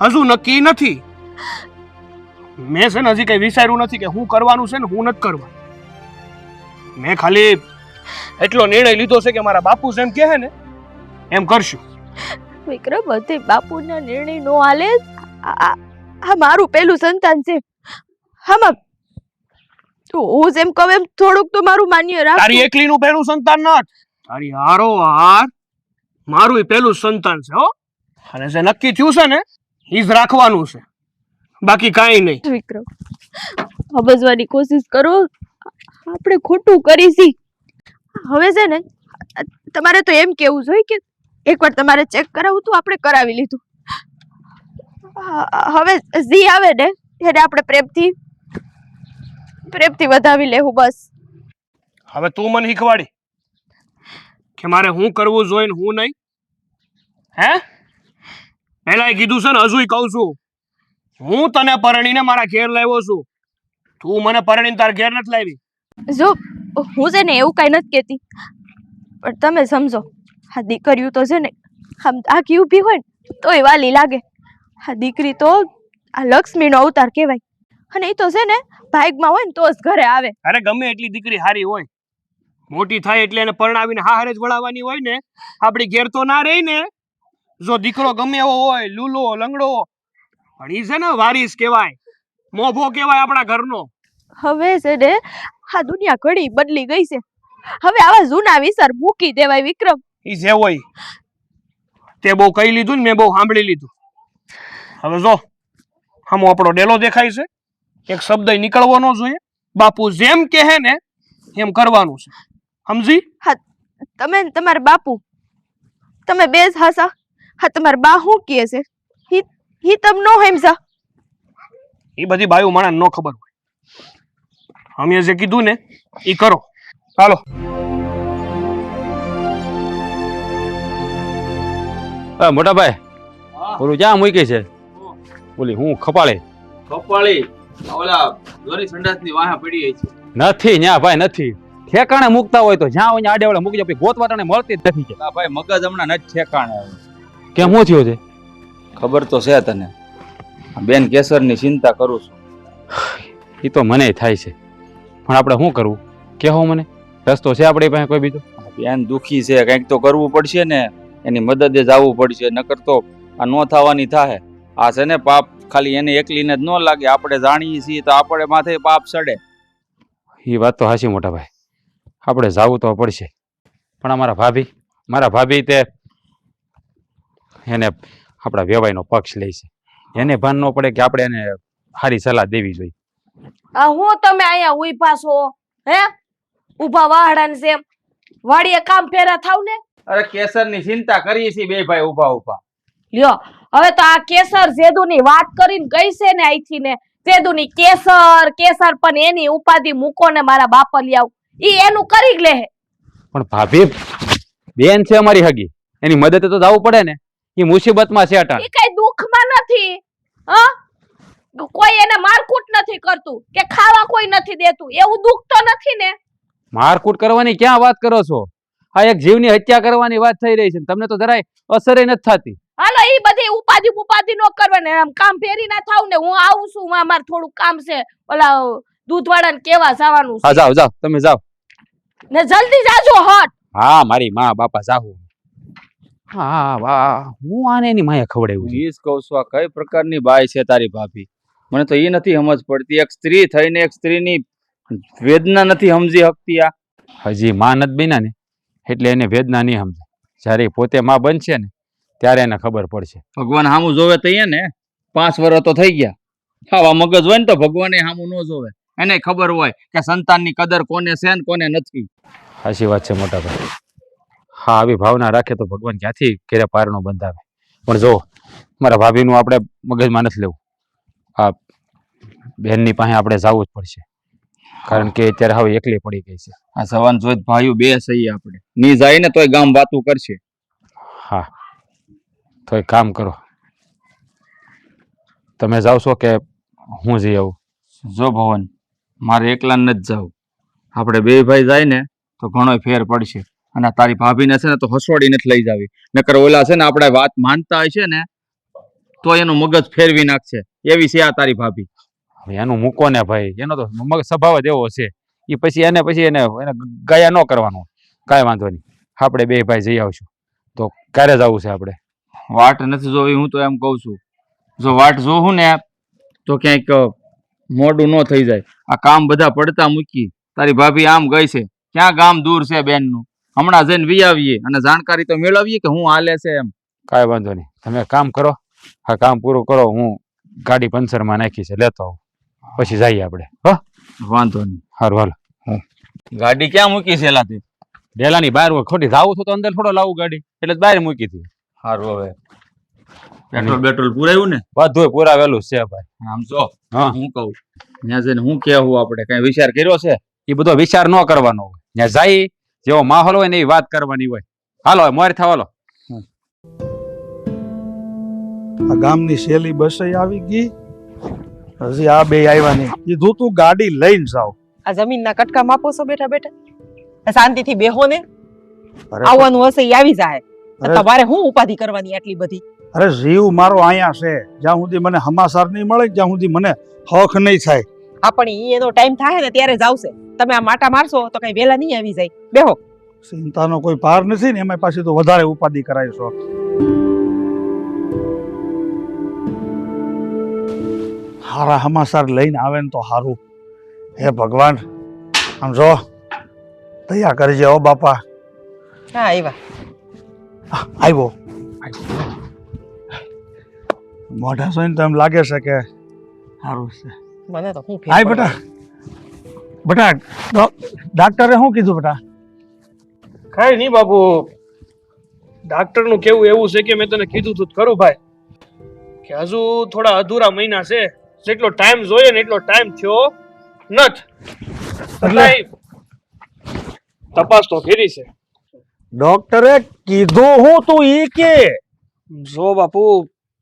હજુ નક્કી નથી. મેં છે ને હજી કઈ વિચાર્યું નથી કે હું કરવાનું છે ને હું નથી કરવાનું. મેં ખાલી એટલો નિર્ણય લીધો છે કે મારા બાપુ જેમ કહે ને એમ કરશું. વિક્રમ, બધે બાપુના નિર્ણય નો હાલે. આ મારું પેલું સંતાન છે. આમાં હું જેમ કહું એમ થોડુંક તો મારું માન્ય રાખ. તારી એકલીનું પહેલું સંતાન નથી, તારી હારો હાર મારું પહેલું સંતાન છે હો. અને જે નક્કી થયું છે ને ઈ જ રાખવાનું છે, બાકી કાંઈ નહીં. વિક્રમ, સમજવાની કોશિશ કરો. આપણે ખોટું કરીશી. હવે છે ને તમારે તો એમ કેવું જોઈએ કે એકવાર તમારે ચેક કરાવવું તો આપણે કરાવી લીધું. હવે જી આવે ને એને આપણે પ્રેમથી વધાવી લેવું બસ. હવે તું મને શીખવાડી કે મારે હું કરવું જોઈએ ને હું નહીં. હે, પહેલા કીધું છે ને હજુય કહું છું, હું તને પરણીને મારા ઘેર લાવ્યો છું, તું મને પરણીને તાર ઘેર નથી લાવી. જો હું છે ને એવું કઈ નથી કેતી, પણ તમે સમજો, આ દીકરીઓ તો છે ને આમ આખી ઊભી હોય ને તોય વાલી લાગે. આ દીકરી તો આ લક્ષ્મીનો અવતાર કહેવાય, અને એ તો છે ને ભાગમાં હોય ને તો જ ઘરે આવે. અરે ગમે એટલી દીકરી હારી હોય, મોટી થાય એટલે એને પરણાવીને હારે જ વળાવવાની હોય ને, આપણી ઘેર તો ના રહી ને. જો દીકરો ગમે એવો હોય, લૂલો લંગડો, પણ ઈ છે ને વારીસ કહેવાય, મોભો કહેવાય આપણા ઘરનો. હવે છે ને આ દુનિયા ઘણી બદલી ગઈ છે. હવે આવા જૂના વિચાર મૂકી દેવાય વિક્રમ. ઈ જે હોય તે બહુ કહી લીધું ને મેં બહુ સાંભળી લીધું. હવે જો આમ આપણો ડેલો દેખાય છે, એક શબ્દ નીકળવો ન જોઈએ. બાપુ જેમ કહે ને એમ કરવાનું છે, સમજી? તમે ને તમારા બાપુ તમે બે જ હસા. હા તમારા બા શું કહે છે ઈ તમ નો સમજા. એ બધી બાયું માણસ ન ખબર હોય. અમે જે કીધું ને ઈ કરો. ચાલો. મોટા ભાઈ ઓલું ક્યાં મૂકી છે? ઓલી હું ખપાળે કપાળી ઓલા દોરી સંડાસની વાહા પડી છે. નથી ન્યા ભાઈ નથી. ઠેકાણે મૂકતા હોય તો જ્યાં હોય આડે મૂકી જાય. ગોતવાટાને મળતી જ નથી. આ ભાઈ મગજ હમણાં નથી ઠેકાણે આવે. કેમ શું થયું છે? ખબર તો છે તને. બેન કેસરની ચિંતા કરું છું. એ તો મને થાય છે, પણ આપણે શું કરવું કેહો મને. રસ્તો છે આપણી પાસે કોઈ બીજો? બેન દુખી છે, કંઈક તો કરવું પડશે ને. એની મદદે જવું પડશે, નકર તો આ નો થવાની થાય. આ છે ને પાપ ખાલી એને એકલીને જ ન લાગે. આપણે જાણીએ છીએ તો આપણે માથે પાપ ચડે. એ વાત તો હાચી મોટા ભાઈ, આપણે જાવું તો પડશે. પણ મારા ભાભી તે એને આપણા વેવાઈનો પક્ષ લે છે. એને ભાન ન પડે કે આપણે એને સારી સલાહ દેવી જોઈએ. આ હું તમે અહીંયા ઉભા છો હે? ઉભા વાહડાને જેમ વાડીએ કામ ફેરા થાવ ને. અરે કેસરની ચિંતા કરીએ છીએ બે ભાઈ ઉભા ઉભા. લ્યો હવે તો આ કેસર જેદુની વાત કરીને ગઈ છે ને અહીંથી ને જેદુની કેસર પણ એની ઉપાધિ મૂકો ને મારા બાપા લઈ આવ. ઈ એનું કરી લે. પણ ભાભી બેન છે અમારી હગી, એની મદદ તો જવું પડે ને. એ મુસીબતમાં છે અટાણ. ઈ કઈ દુઃખમાં નથી. હા કોઈ એને મારકૂટ નથી કરતું કે ખાવા કોઈ નથી દેતું, એવું દુઃખ તો નથી ને. મારકૂટ કરવાની ક્યાં વાત કરો છો? આ એક જીવની હત્યા કરવાની વાત થઈ રહી છે. તમને તો જરાય અસર નથી થતી. હાલો ઈ બધી ઉપાધિ નો કરવાને. આમ કામ ફેરી ના થાવ ને. હું આવું છું, અમારે થોડું કામ છે. ઓલા દૂધવાળાને કેવા જવાનું છે. હા જાઓ તમે જાઓ ને જલ્દી જાજો હટ. હા મારી માં બાપા જાહુ. હા વાહ, હું આને એની માયા ખવડાવ્યું છે. હું ઈ જ કહું છું, આ કઈ પ્રકારની બાઈ છે તારી ભાભી? મને તો એ નથી સમજ પડતી. એક સ્ત્રી થઈને એક સ્ત્રીની વેદના નથી સમજી શકતી. આ હજી માં નથી બન્યા ને એટલે એને વેદના નહીં સમજે. જ્યારે પોતે માં બનશે ને ત્યારે એને ખબર પડશે. ભગવાન સામું જોવે તો ને 5 વર્ષ તો થઈ ગયા. આવા મગજ હોય ને તો ભગવાને સામું ન જોવે. એને ખબર હોય કે સંતાનની કદર કોને છે ને કોને નથી. સાચી વાત છે મોટા ભાઈ. હા આવી ભાવના રાખે તો ભગવાન ક્યાંથી ઘેરે પારનો બંધાવે. પણ જો મારા ભાભીનું આપણે મગજમાં નથી લેવું. આ બહેનની પાસે આપણે જવું જ પડશે, કારણ કે અત્યારે હવે એકલી પડી ગઈ છે. આ સવાન જોઈ ભાઈઓ બે સહી આપણે ની જાય ને તોય ગામ વાતું કરશે. હા તો એક કામ કરો, તમે જાવ છો કે હું જઈ આવું? જો ભવન મારે એકલા નથી જવું. આપણે બે ભાઈ જાય ને તો ઘણો ફેર પડશે. અને તારી ભાભીને છે ને તો હસવાડી નથી લઈ જાવી. નકર ઓલા છે ને આપણે વાત માનતા હશે ને તો એનું મગજ ફેરવી નાખશે. એવી છે આ તારી ભાભી. હવે એનું મૂકો ને ભાઈ, એનો તો મગજ સ્વભાવ જ એવો છે. એ પછી એને ગયા ન કરવાનું. કાંઈ વાંધો નહીં, આપણે બે ભાઈ જઈ આવશું. તો ક્યારે જવું છે આપણે? વાટ નથી જોવી. હું તો એમ કહું છું, જો વાટ જોવું ને તો ક્યાંક મોડું ન થઈ જાય. આ કામ બધા પડતા મૂકી. તારી ભાભી આમ ગઈ છે, ક્યાં ગામ દૂર છે બેનનું. હમણાં જઈને વી આવીએ અને જાણકારી તો મેળવીએ કે હું હાલે છે એમ. કાંઈ વાંધો નહીં, તમે કામ કરો. હા કામ પૂરું કરો, હું ગાડી પંચરમાં નાખી છે, લેતો આવું. પછી જઈએ આપણે. હો વાંધો નહીં. સારું હાલો. ગાડી ક્યાં મૂકી છે એલાથી? ડેલાની બહાર હોય. ખોટી જાવું છું તો અંદર થોડો લાવું ગાડી, એટલે બહાર મૂકી હતી. સારું હવે પેટ્રોલ પૂરાયું ને? બધું પુરાવેલું છે ભાઈ. આમ જો હા હું કહું ત્યાં જઈને હું કેવું આપણે કઈ વિચાર કર્યો છે? એ બધો વિચાર ન કરવાનો હોય. ત્યાં જાય જેવો માહોલ હોય ને એવી વાત કરવાની હોય. હાલો મોર થાવ હાલો. આ ગામની શેલી બસ આવી ગઈ, હજી આ બે આવ્યા નહીં. કીધું તું ગાડી લઈને જાવ. આ જમીનના કટકા માપો છો બેઠા બેઠા? શાંતિથી બેહો ને. અરે આવવાનું હશે ઈ આવી જાય. અરે તમારે શું ઉપાધિ કરવાની આટલી બધી? અરે જીવ મારો અહીંયા છે. જ્યાં સુધી મને હમાસાર નહીં મળે, જ્યાં સુધી મને હક નહીં થાય. હા પણ ઈ એનો ટાઈમ થાય ને ત્યારે જ આવશે. તમે આ માટા મારશો તો કઈ વેલા નહીં આવી જાય. બેહો. ચિંતાનો કોઈ પાર નથી ને, એમાં પાછી તો વધારે ઉપાધિ કરાવીશો. હારા સમાચાર લઈને આવે ને તો સારું. હે ભગવાન, આમ જો દયા કરજે હો બાપા. હા આવ્યા. આવ્યો. મોઢા જોઈને તો એમ લાગે છે કે સારું છે. મને તો હું હાય બેટા. બેટા ડાક્ટરે શું કીધું બેટા? કાંઈ નહીં બાપુ, ડાક્ટરનું કેવું એવું છે કે મેં તને કીધું તું ખરું ભાઈ કે હજુ થોડા અધૂરા મહિના છે. જેટલો ટાઈમ જોઈએ ને એટલો ટાઈમ થયો નથી. તપાસ તો કરી છે ડોક્ટરે કીધું હું તું ઈ કે? જો બાપુ,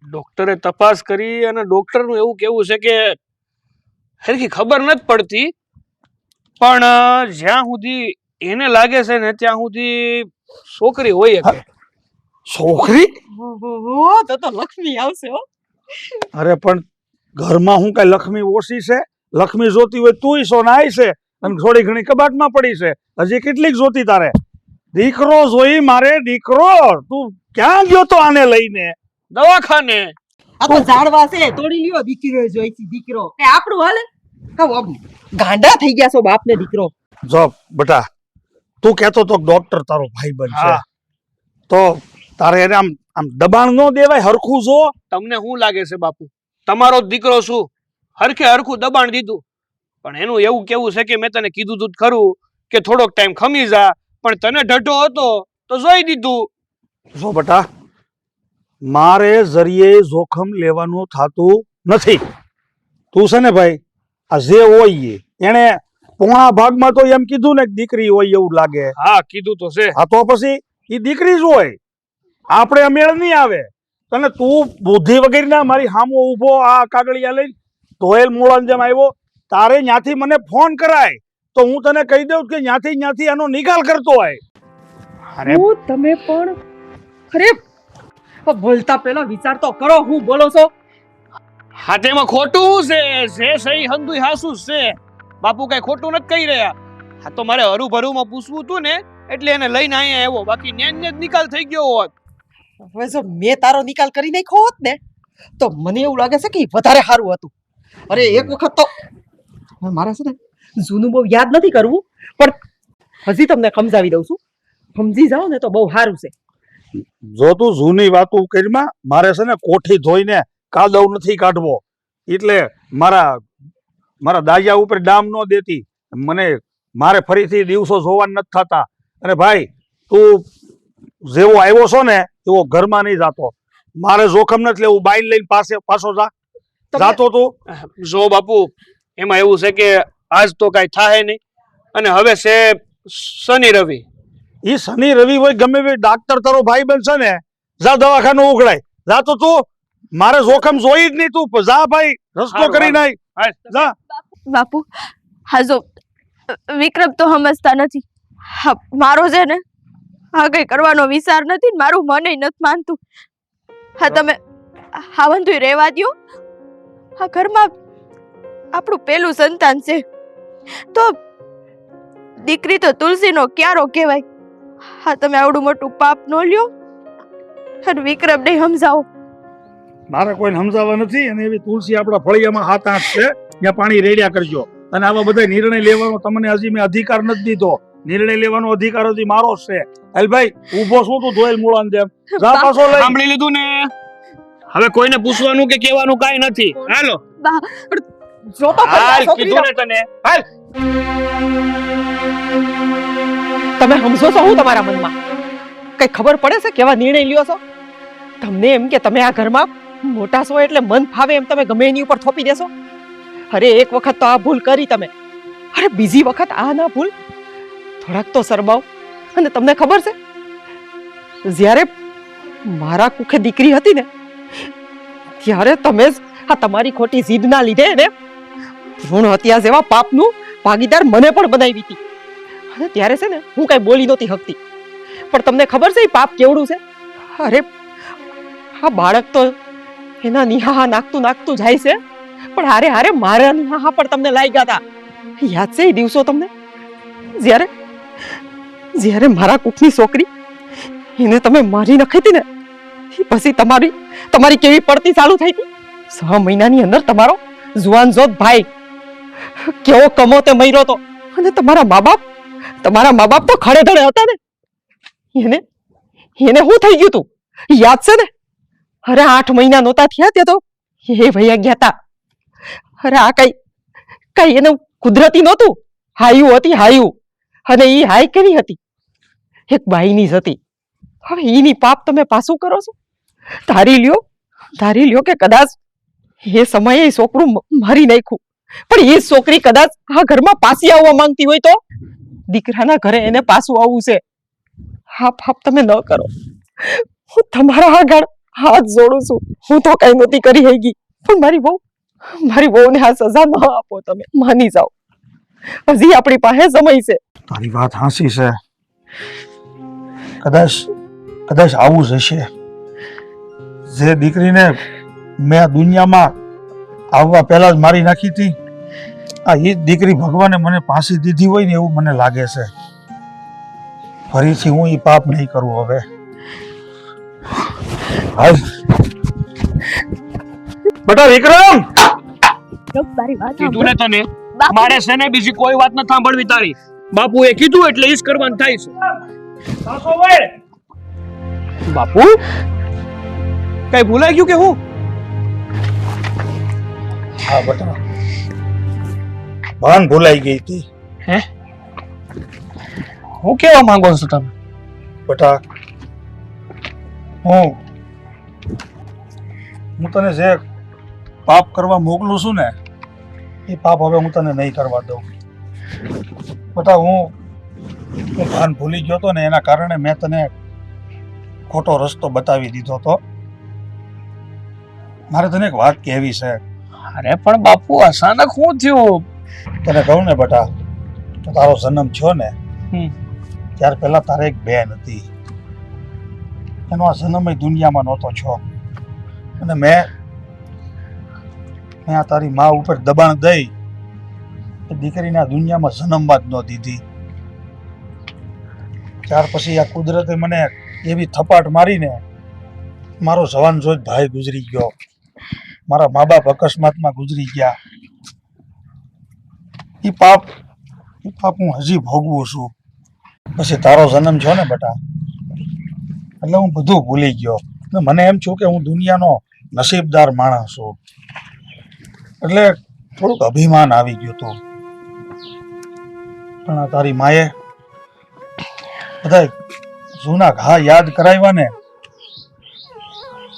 ડોક્ટરે તપાસ કરી અને ડોક્ટરનું એવું કેવું છે કે હરખી ખબર નથી પડતી, પણ જ્યાં સુધી એને લાગે છે ને ત્યાં સુધી છોકરી હોય શકે. છોકરી? તો લક્ષ્મી આવશે હો. અરે પણ ઘરમાં હું કઈ લક્ષ્મી ઓછી છે? લક્ષ્મી જોતી હોય તુંય સોનાય છે અને થોડી ઘણી કબાટમાં પડી છે. હજી કેટલીક જોતી તારે? દીકરો જોઈ મારે, દીકરો. તું ક્યાં ગયો તો આને લઈને? દવાખાને. આ તો ઝાડવા છે, તોડી લ્યો. દીકરો જોઈ છે, દીકરો કે આપણું હાલે? હા, ગાંડા થઈ ગયા છો બાપ ને દીકરો. જો બેટા, તું કહેતો તો ડોક્ટર તારો ભાઈ બનશે, હા. તો તારે એને આમ આમ દબાણ ન દેવાય. હરખું જો. તમને શું લાગે છે બાપુ, તમારો જ દીકરો શું હરખે હરખું દબાણ દીધું? પણ એનું એવું કેવું છે કે મેં તને કીધું તું ખરું કે થોડોક ટાઈમ ખમી જા, પણ તને ઢઢો હતો તો જોઈ દીધું. જો બેટા, મારે જરીએ જોખમ લેવાનું થતું નથી. તું છે ને ભાઈ, આ જે હોય એને પોણા ભાગમાં તો એમ કીધું ને કે દીકરી હોય એવું લાગે. હા, કીધું તો છે. હા, તો પછી એ દીકરી જ હોય. આપણે મેળ નહીં આવે. તને તું બુદ્ધિ વગેરેના મારી સામો ઊભો આ કાગળિયા લઈ ધોયેલ મૂળાની જેમ આવ્યો. તારે ન્યાથી મને ફોન કરાય તો હું તને કહી દઉં કે ન્યાથી આનો નિકાલ કરતો હોય. અરે હું તમે પણ અરે બોલતા પહેલા વિચાર તો કરો. હું બોલો છો? હા, તેમાં ખોટું છે. જે સહી હંધુય હાસુ છે બાપુ, કઈ ખોટું નથી કહી રહ્યા. હા, તો મારે હરુભરુમાં પૂછવું હતું ને એટલે એને લઈને અહીંયા આવ્યો, બાકી ન્યાન જ નિકાલ થઈ ગયો હોત. હવે જો મેં તારો નિકાલ કરી નાખ્યો હોત ને તો મને એવું લાગે છે કે ઈ વધારે સારું હતું. અરે એક વખત તો મારે છે ને જૂનું બહુ યાદ નથી કરવું, પણ હજી તમને સમજાવી દઉં છું. સમજી જાઓ ને તો બહુ સારું છે. જો તું જૂની વાતો કરીમાં, મારે છે ને કોઠી ધોઈને કાદવ નથી કાઢવો. એટલે મારા દાયા ઉપર ડામ ન દેતી. મારે ફરીથી દિવસો જોવા નથી થતા. અને ભાઈ, તું જેવો આવ્યો છો ને એવો ઘરમાં નહીં જાતો. મારે જોખમ નથી લેવું. બાઈન લઈને પાછો જાતો તું. જો બાપુ, એમાં એવું છે કે આજ તો કઈ થાય નહીં, અને હવે છે શનિ રવિ. એ શનિ રવિ હોય ગમે એ ડાક્ટર તારો ભાઈ બનશે ને, જા દવાખાનું ઉઘડાય. જા તો તું. મારે જોખમ જોઈ જ નહીં. તું જા ભાઈ, રસ્તો કરી નાય. જા. બાપુ, હા જો વિક્રમ તો સમજતા નથી. હા, મારો છે ને હા કઈ કરવાનો વિચાર નથી. મારું મન નથી માનતું. હા, તમે હા બધું રહેવા દ્યો. હા, ઘરમાં આપણું પેલું સંતાન છે તો દીકરી તો તુલસીનો ક્યારો કહેવાય. હા, તમે આવડું મોટું પાપ ન લ્યો અને વિક્રમને સમજાવો. મારે કોઈને સમજાવવા નથી. અને એવી તુલસી આપણા ફળિયામાં 7-8 છે, ત્યાં પાણી રેડ્યા કરજો. અને આવા બધા નિર્ણય લેવાનો તમને હજી મેં અધિકાર નથી દીધો. નિર્ણય લેવાનો અધિકાર હજી મારો જ છે. ભાઈ, ઊભો શું તું ધોયેલ મૂળાની જેમ? જા પાછો લઈ. સાંભળી લીધું ને? હવે કોઈને પૂછવાનું કે કહેવાનું કાઈ નથી. હાલો. જો તો ખરી આ હાલ, છોકરીને. કીધું ને તને. હાલ. તમે સમજો છો હું તમારા મનમાં? કઈ ખબર પડે છે કેવા નિર્ણય લ્યો છો? તમને એમ કે તમે આ ઘરમાં મોટા છો એટલે મન ફાવે એમ તમે ગમે એની ઉપર થોપી દેશો? અરે એક વખત તો આ ભૂલ કરી તમે, અરે બીજી વખત આ ના ભૂલ. થોડાક તો શરમાવ. અને તમને ખબર છે જ્યારે મારા કુખે દીકરી હતી ને ત્યારે તમે જ આ તમારી ખોટી જીદના લીધે ને ભ્રૂણ હત્યા જેવા પાપનું ભાગીદાર મને પણ બનાવી હતી. અને ત્યારે છે ને હું કઈ બોલી નહોતી શકતી, પણ તમને ખબર છે એ પાપ કેવડું છે? અરે આ બાળક તો એના નિહાહા નાખતું જાય છે, પણ હારે હારે મારા નિહાહા પણ તમને લાગ્યા હતા. યાદ છે એ દિવસો તમને? જ્યારે મારા કુખની છોકરી એને તમે મારી નખી હતી ને, પછી તમારી કેવી પડતી ચાલુ થઈ હતી. 6 મહિનાની અંદર તમારો જુવાન જોત ભાઈ કેવો કમોતે મર્યો તો, અને તમારા મા બાપ તો ખડે ધડે હતા ને. એને એને શું થઈ ગયું તું યાદ છે ને? અરે 8 મહિના નહોતા થયા તે તો એ ભૈયા ગયા તા. અરે આ કઈ એને કુદરતી નહોતું, હાયું હતી હાયું. અને ઈ હાય કેવી હતી? એક બાઈની જ હતી. હવે ઈની પાપ તમે પાછું કરો છો? ધારી લ્યો કે કદાચ એ સમયે એ છોકરું મારી નાખ્યું, પણ એ છોકરી કદાચ આ ઘરમાં પાછી આવવા માંગતી હોય તો? દીકરાના ઘરે એને પાછું આવવું છે. હા પાપ તમે ન કરો. હું તમારા આગળ હાથ જોડું છું. હું તો કઈ નહોતી કરી ગઈ, પણ મારી વહુને આ સજા ન આપો. તમે માની જાઓ, હજી આપણી પાસે સમય છે. તારી વાત હાંસી છે. કદાચ આવું જ હશે. જે દીકરીને મેં આ દુનિયામાં આવવા પહેલા જ મારી નાખી હતી, આ એ દીકરી ભગવાને મને ફાંસી દીધી હોય ને એવું મને લાગે છે. ફરીથી હું એ પાપ નહીં કરું હવે. હાલ બેટા વિક્રમ, મારી વાત કીધું ને તને, મારે છે ને બીજી કોઈ વાત ન સાંભળવી તારી. બાપુએ કીધું એટલે ઈ જ કરવાનું થાય છે. બાપુ કઈ ભૂલાઈ ગયું કે હું? હા બેટા, ભાન ભૂલાઈ ગઈ હતી. હું કેવા માંગો છો તમે? બેટા હું તને જે પાપ કરવા મોકલું છું ને એ પાપ હવે હું તને નહીં કરવા દઉં. બેટા હું ભાન ભૂલી ગયો હતો ને એના કારણે મેં તને ખોટો રસ્તો બતાવી દીધો હતો. મારે તને એક વાત કહેવી છે. અરે પણ બાપુ અચાનક શું થયું? તને કહું ને બેટા, તો તારો જન્મ થયો ને ત્યાર પહેલા તારે એક બેન હતી. એનો આ જન્મ દુનિયામાં નહોતો છો, અને મેં આ તારી મા ઉપર દબાણ દઈ એ દીકરીને આ દુનિયામાં જન્મવા જ ન દીધી. ત્યાર પછી આ કુદરતે મને એવી થપાટ મારીને મારો જવાન જોઈ ભાઈ ગુજરી ગયો, મારા મા બાપ અકસ્માતમાં ગુજરી ગયા. એ પાપ હું હજી ભોગવું છું. પછી તારો જન્મ થયો ને બેટા, એટલે હું બધું ભૂલી ગયો. મને એમ છું કે હું દુનિયાનો નસીબદાર માણસ છું, એટલે થોડુંક અભિમાન આવી ગયું હતું. પણ આ તારી માએ બધા જૂના ઘા યાદ કરાવ્યા ને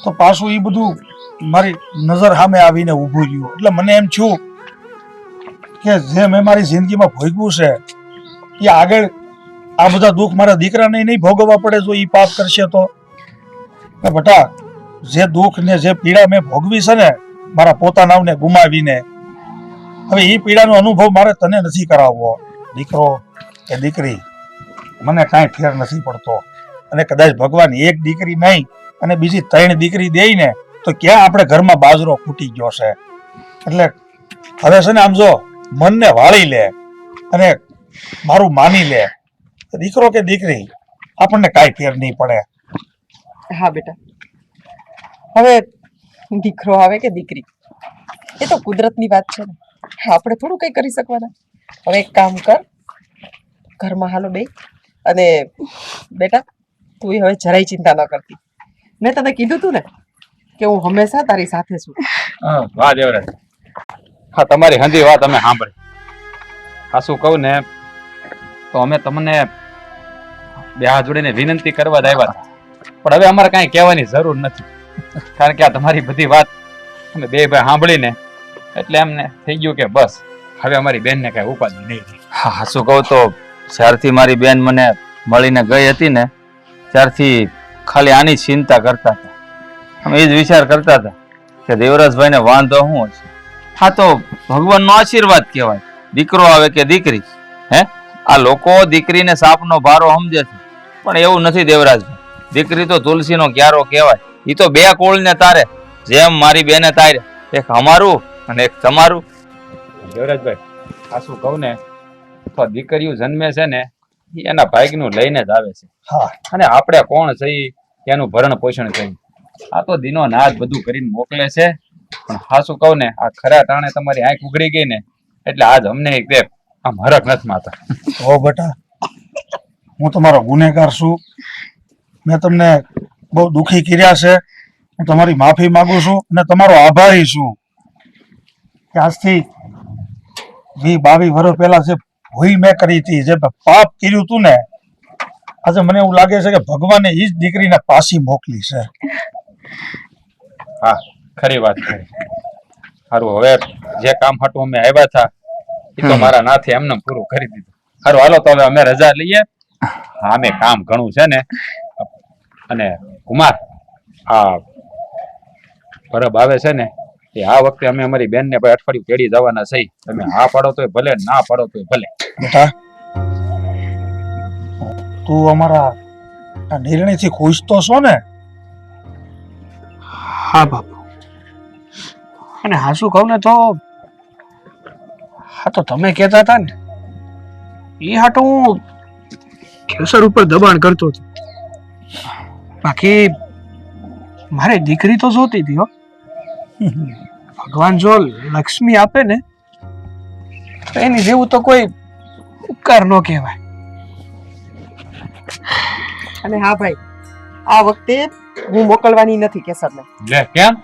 તો પાછું એ બધું મારી નજર સામે આવીને ઊભું રહ્યું. એટલે મને એમ છું કે જે મેં મારી જિંદગીમાં ભોગવ્યું છે એ આગળ આ બધા દુઃખ મારા દીકરાને નહીં ભોગવવા પડે જો એ પાપ કરશે તો. બેટા જે દુઃખ ને જે પીડા મેં ભોગવી છે ને મારા પોતાનાને ગુમાવીને, હવે એ પીડાનો અનુભવ મારે તને નથી કરાવવો. દીકરો કે દીકરી મને કાંઈ ફેર નથી પડતો, અને કદાચ ભગવાન એક દીકરી નહીં અને બીજી 3 દીકરી દે ને તો ક્યાં આપણે ઘરમાં બાજરો ફૂટી ગયો છે. એટલે હવે છે ને આમ જો મનને વાળી લે અને મારું માની લે. દીકરો કે દીકરી આપણને કાંઈ ફેર નહીં પડે. હા બેટા, હવે દીકરો આવે કે દીકરી એ તો કુદરતની વાત છે ને, આપણે થોડું કઈ કરી શકવાના. હવે એક કામ કર, ઘરમાં હાલો બે, અને બેટા તું હવે જરાય ચિંતા ન કરતી. મેં તને કીધું તું ને કે હું હંમેશા તારી સાથે છું. વાહ દેવરાજ, હા તમારી હંધી વાત અમે સાંભળી. ખાસું કહું ને તો અમે તમને બે હાથ જોડીને વિનંતી કરવા જ આવ્યા હતા, પણ હવે અમારે કાંઈ કહેવાની જરૂર નથી, કારણ કે આ તમારી બધી વાત અમે બે ભાઈ સાંભળીને એટલે એમને થઈ ગયું કે બસ હવે અમારી બેનને કાંઈ ઉપાધિ નહીં. હા શું કહું તો જ્યારથી મારી બેન મને મળીને ગઈ હતી ને ત્યારથી ખાલી આની ચિંતા કરતા હતા. અમે એ જ વિચાર કરતા હતા કે દેવરાજભાઈને વાંધો શું હશે. હા તો ભગવાનનો આશીર્વાદ કહેવાય, દીકરો આવે કે દીકરી. આ લોકો દીકરીને સાપનો ભારો સમજે છે, પણ એવું નથી દેવરાજભાઈ. દીકરી તો તુલસીનો ક્યારો કહેવાય. એ તો 2 કોળને તારે, જેમ મારી બેને તારે, એક અમારું અને એક તમારું. દેવરાજભાઈ ખાસું કહું ને તો દીકરીઓ જન્મે છે ને એના ભાગ્યનું લઈને જ આવે છે. હા, અને આપણે કોણ છે એનું ભરણ પોષણ કરી. આ તો દિનો નાજ બધું કરીને મોકલે છે, પણ હાસું કહું ને આ ખરા ટાણે તમારી આંખ ઉઘડી ગઈ ને એટલે આજ અમને એક બે આમ હરખ નથી માતા. ઓ બેટા, હું તમારો ગુનેગાર છું. મેં તમને બહુ દુઃખી કર્યા છે. હું તમારી માફી માંગુ છું અને તમારો આભારી છું કે આજથી 20-22 વર્ષ પહેલા જે ભૂલ મેં કરી હતી, જે પાપ કર્યું હતું ને, આજે મને એવું લાગે છે કે ભગવાને એ જ દીકરીને પાછી મોકલી છે. હા, ખરી વાત કરી. સારું, હવે જે કામ હાટું અમે આવ્યા હતા એ તો મારા નાથે એમને પૂરું કરી દીધું. સારું, હાલો તો હવે અમે રજા લઈએ. હા, અમે કામ ઘણું છે ને. અને કુમાર, આ પરબ આવે છે ને એ આ વખતે અમે અમારી બેનને ભાઈ અઠવાડિયું તેડી જવાના છે. તમે હા પાડો તોય ભલે, ના પાડો તોય ભલે. બેટા, તું અમારા આ નિર્ણયથી ખુશ તો છો ને? હા બાપુ, અને હાસુ કહું ને તો હા તો તમે કહેતા હતા ને એ હાટું હું કેસર ઉપર દબાણ કરતો હતો. બાકી મારે દીકરી તો જોતી હતી હો. ભગવાન જો લક્ષ્મી આપે ને તો એની જેવું તો કોઈ ઉપકાર ન કહેવાય. અને હા ભાઈ, આ વખતે હું મોકલવાની નથી કેસરને. લે કેમ?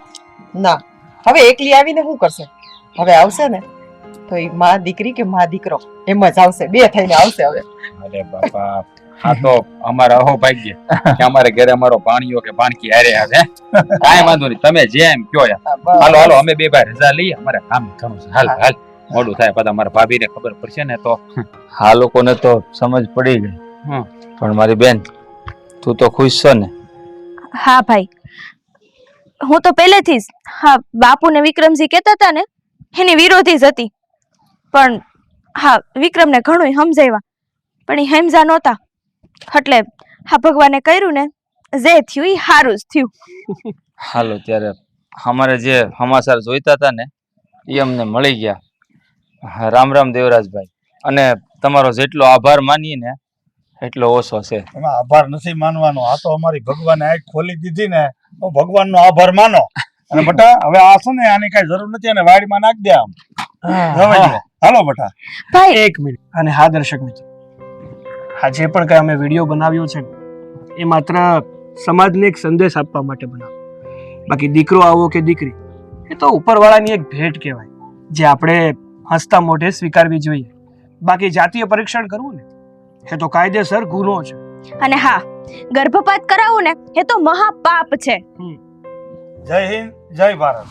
ના, હવે એકલી આવીને શું કરશે? હવે આવશે ને તો એ માં દીકરી કે માં દીકરો એમ જ આવશે, બે થઈને આવશે હવે. અરે બાપા, આ તો અમારા અહો ભાગ્ય કે અમારે ઘરે અમારો ભાણિયો કે ભાણકી હારે આવે. કાંઈ વાંધો નહીં, તમે જેમ કયો યાર. હાલો હાલો, અમે બે ભાઈ રજા લઈએ, અમારે કામ ઘણું છે. હાલ હાલ, મોડું થાય પછી અમારા ભાભીને ખબર પડશે ને તો. આ લોકોને તો સમજ પડી ગઈ. હમ. પણ મારી બેન, તું તો ખુશ છો ને? હા ભાઈ, હું તો પહેલેથી જ હા બાપુ ને વિક્રમજી કહેતા હતા ને એની વિરોધી જ હતી. પણ હા, વિક્રમને ઘણું સમજાવ્યા પણ એ સમજા નહોતા. એટલે હા ભગવાને કર્યું ને જે થયું એ સારું જ થયું. હાલો ત્યારે અમારે જે સમાચાર જોઈતા હતા ને એ અમને મળી ગયા. હા, રામ રામ દેવરાજભાઈ. અને તમારો જેટલો આભાર માનીએ ને એટલો ઓછો છે. એમાં આભાર નથી માનવાનો. આ તો અમારી ભગવાને આંખ ખોલી દીધી ને તો ભગવાનનો આભાર માનો. અને બેટા, હવે આ છે ને આની કઈ જરૂર નથી, અને વાડીમાં નાખ દે. આમ જવાય દે. હાલો બેટા. ભાઈ એક મિનિટ. અને હા દર્શક મિત્રો, આ જે પણ કઈ અમે વિડીયો બનાવ્યો છે ને એ માત્ર સમાજને એક સંદેશ આપવા માટે બનાવ્યો. બાકી દીકરો આવો કે દીકરી એ તો ઉપરવાળાની એક ભેટ કહેવાય જે આપણે હસતા મોઢે સ્વીકારવી જોઈએ. બાકી જાતીય પરીક્ષણ કરવું ને એ તો કાયદેસર ગુનો છે. અને હા, ગર્ભપાત કરાવવું ને એ તો મહાપાપ છે. જય હિન્દ, જય ભારત.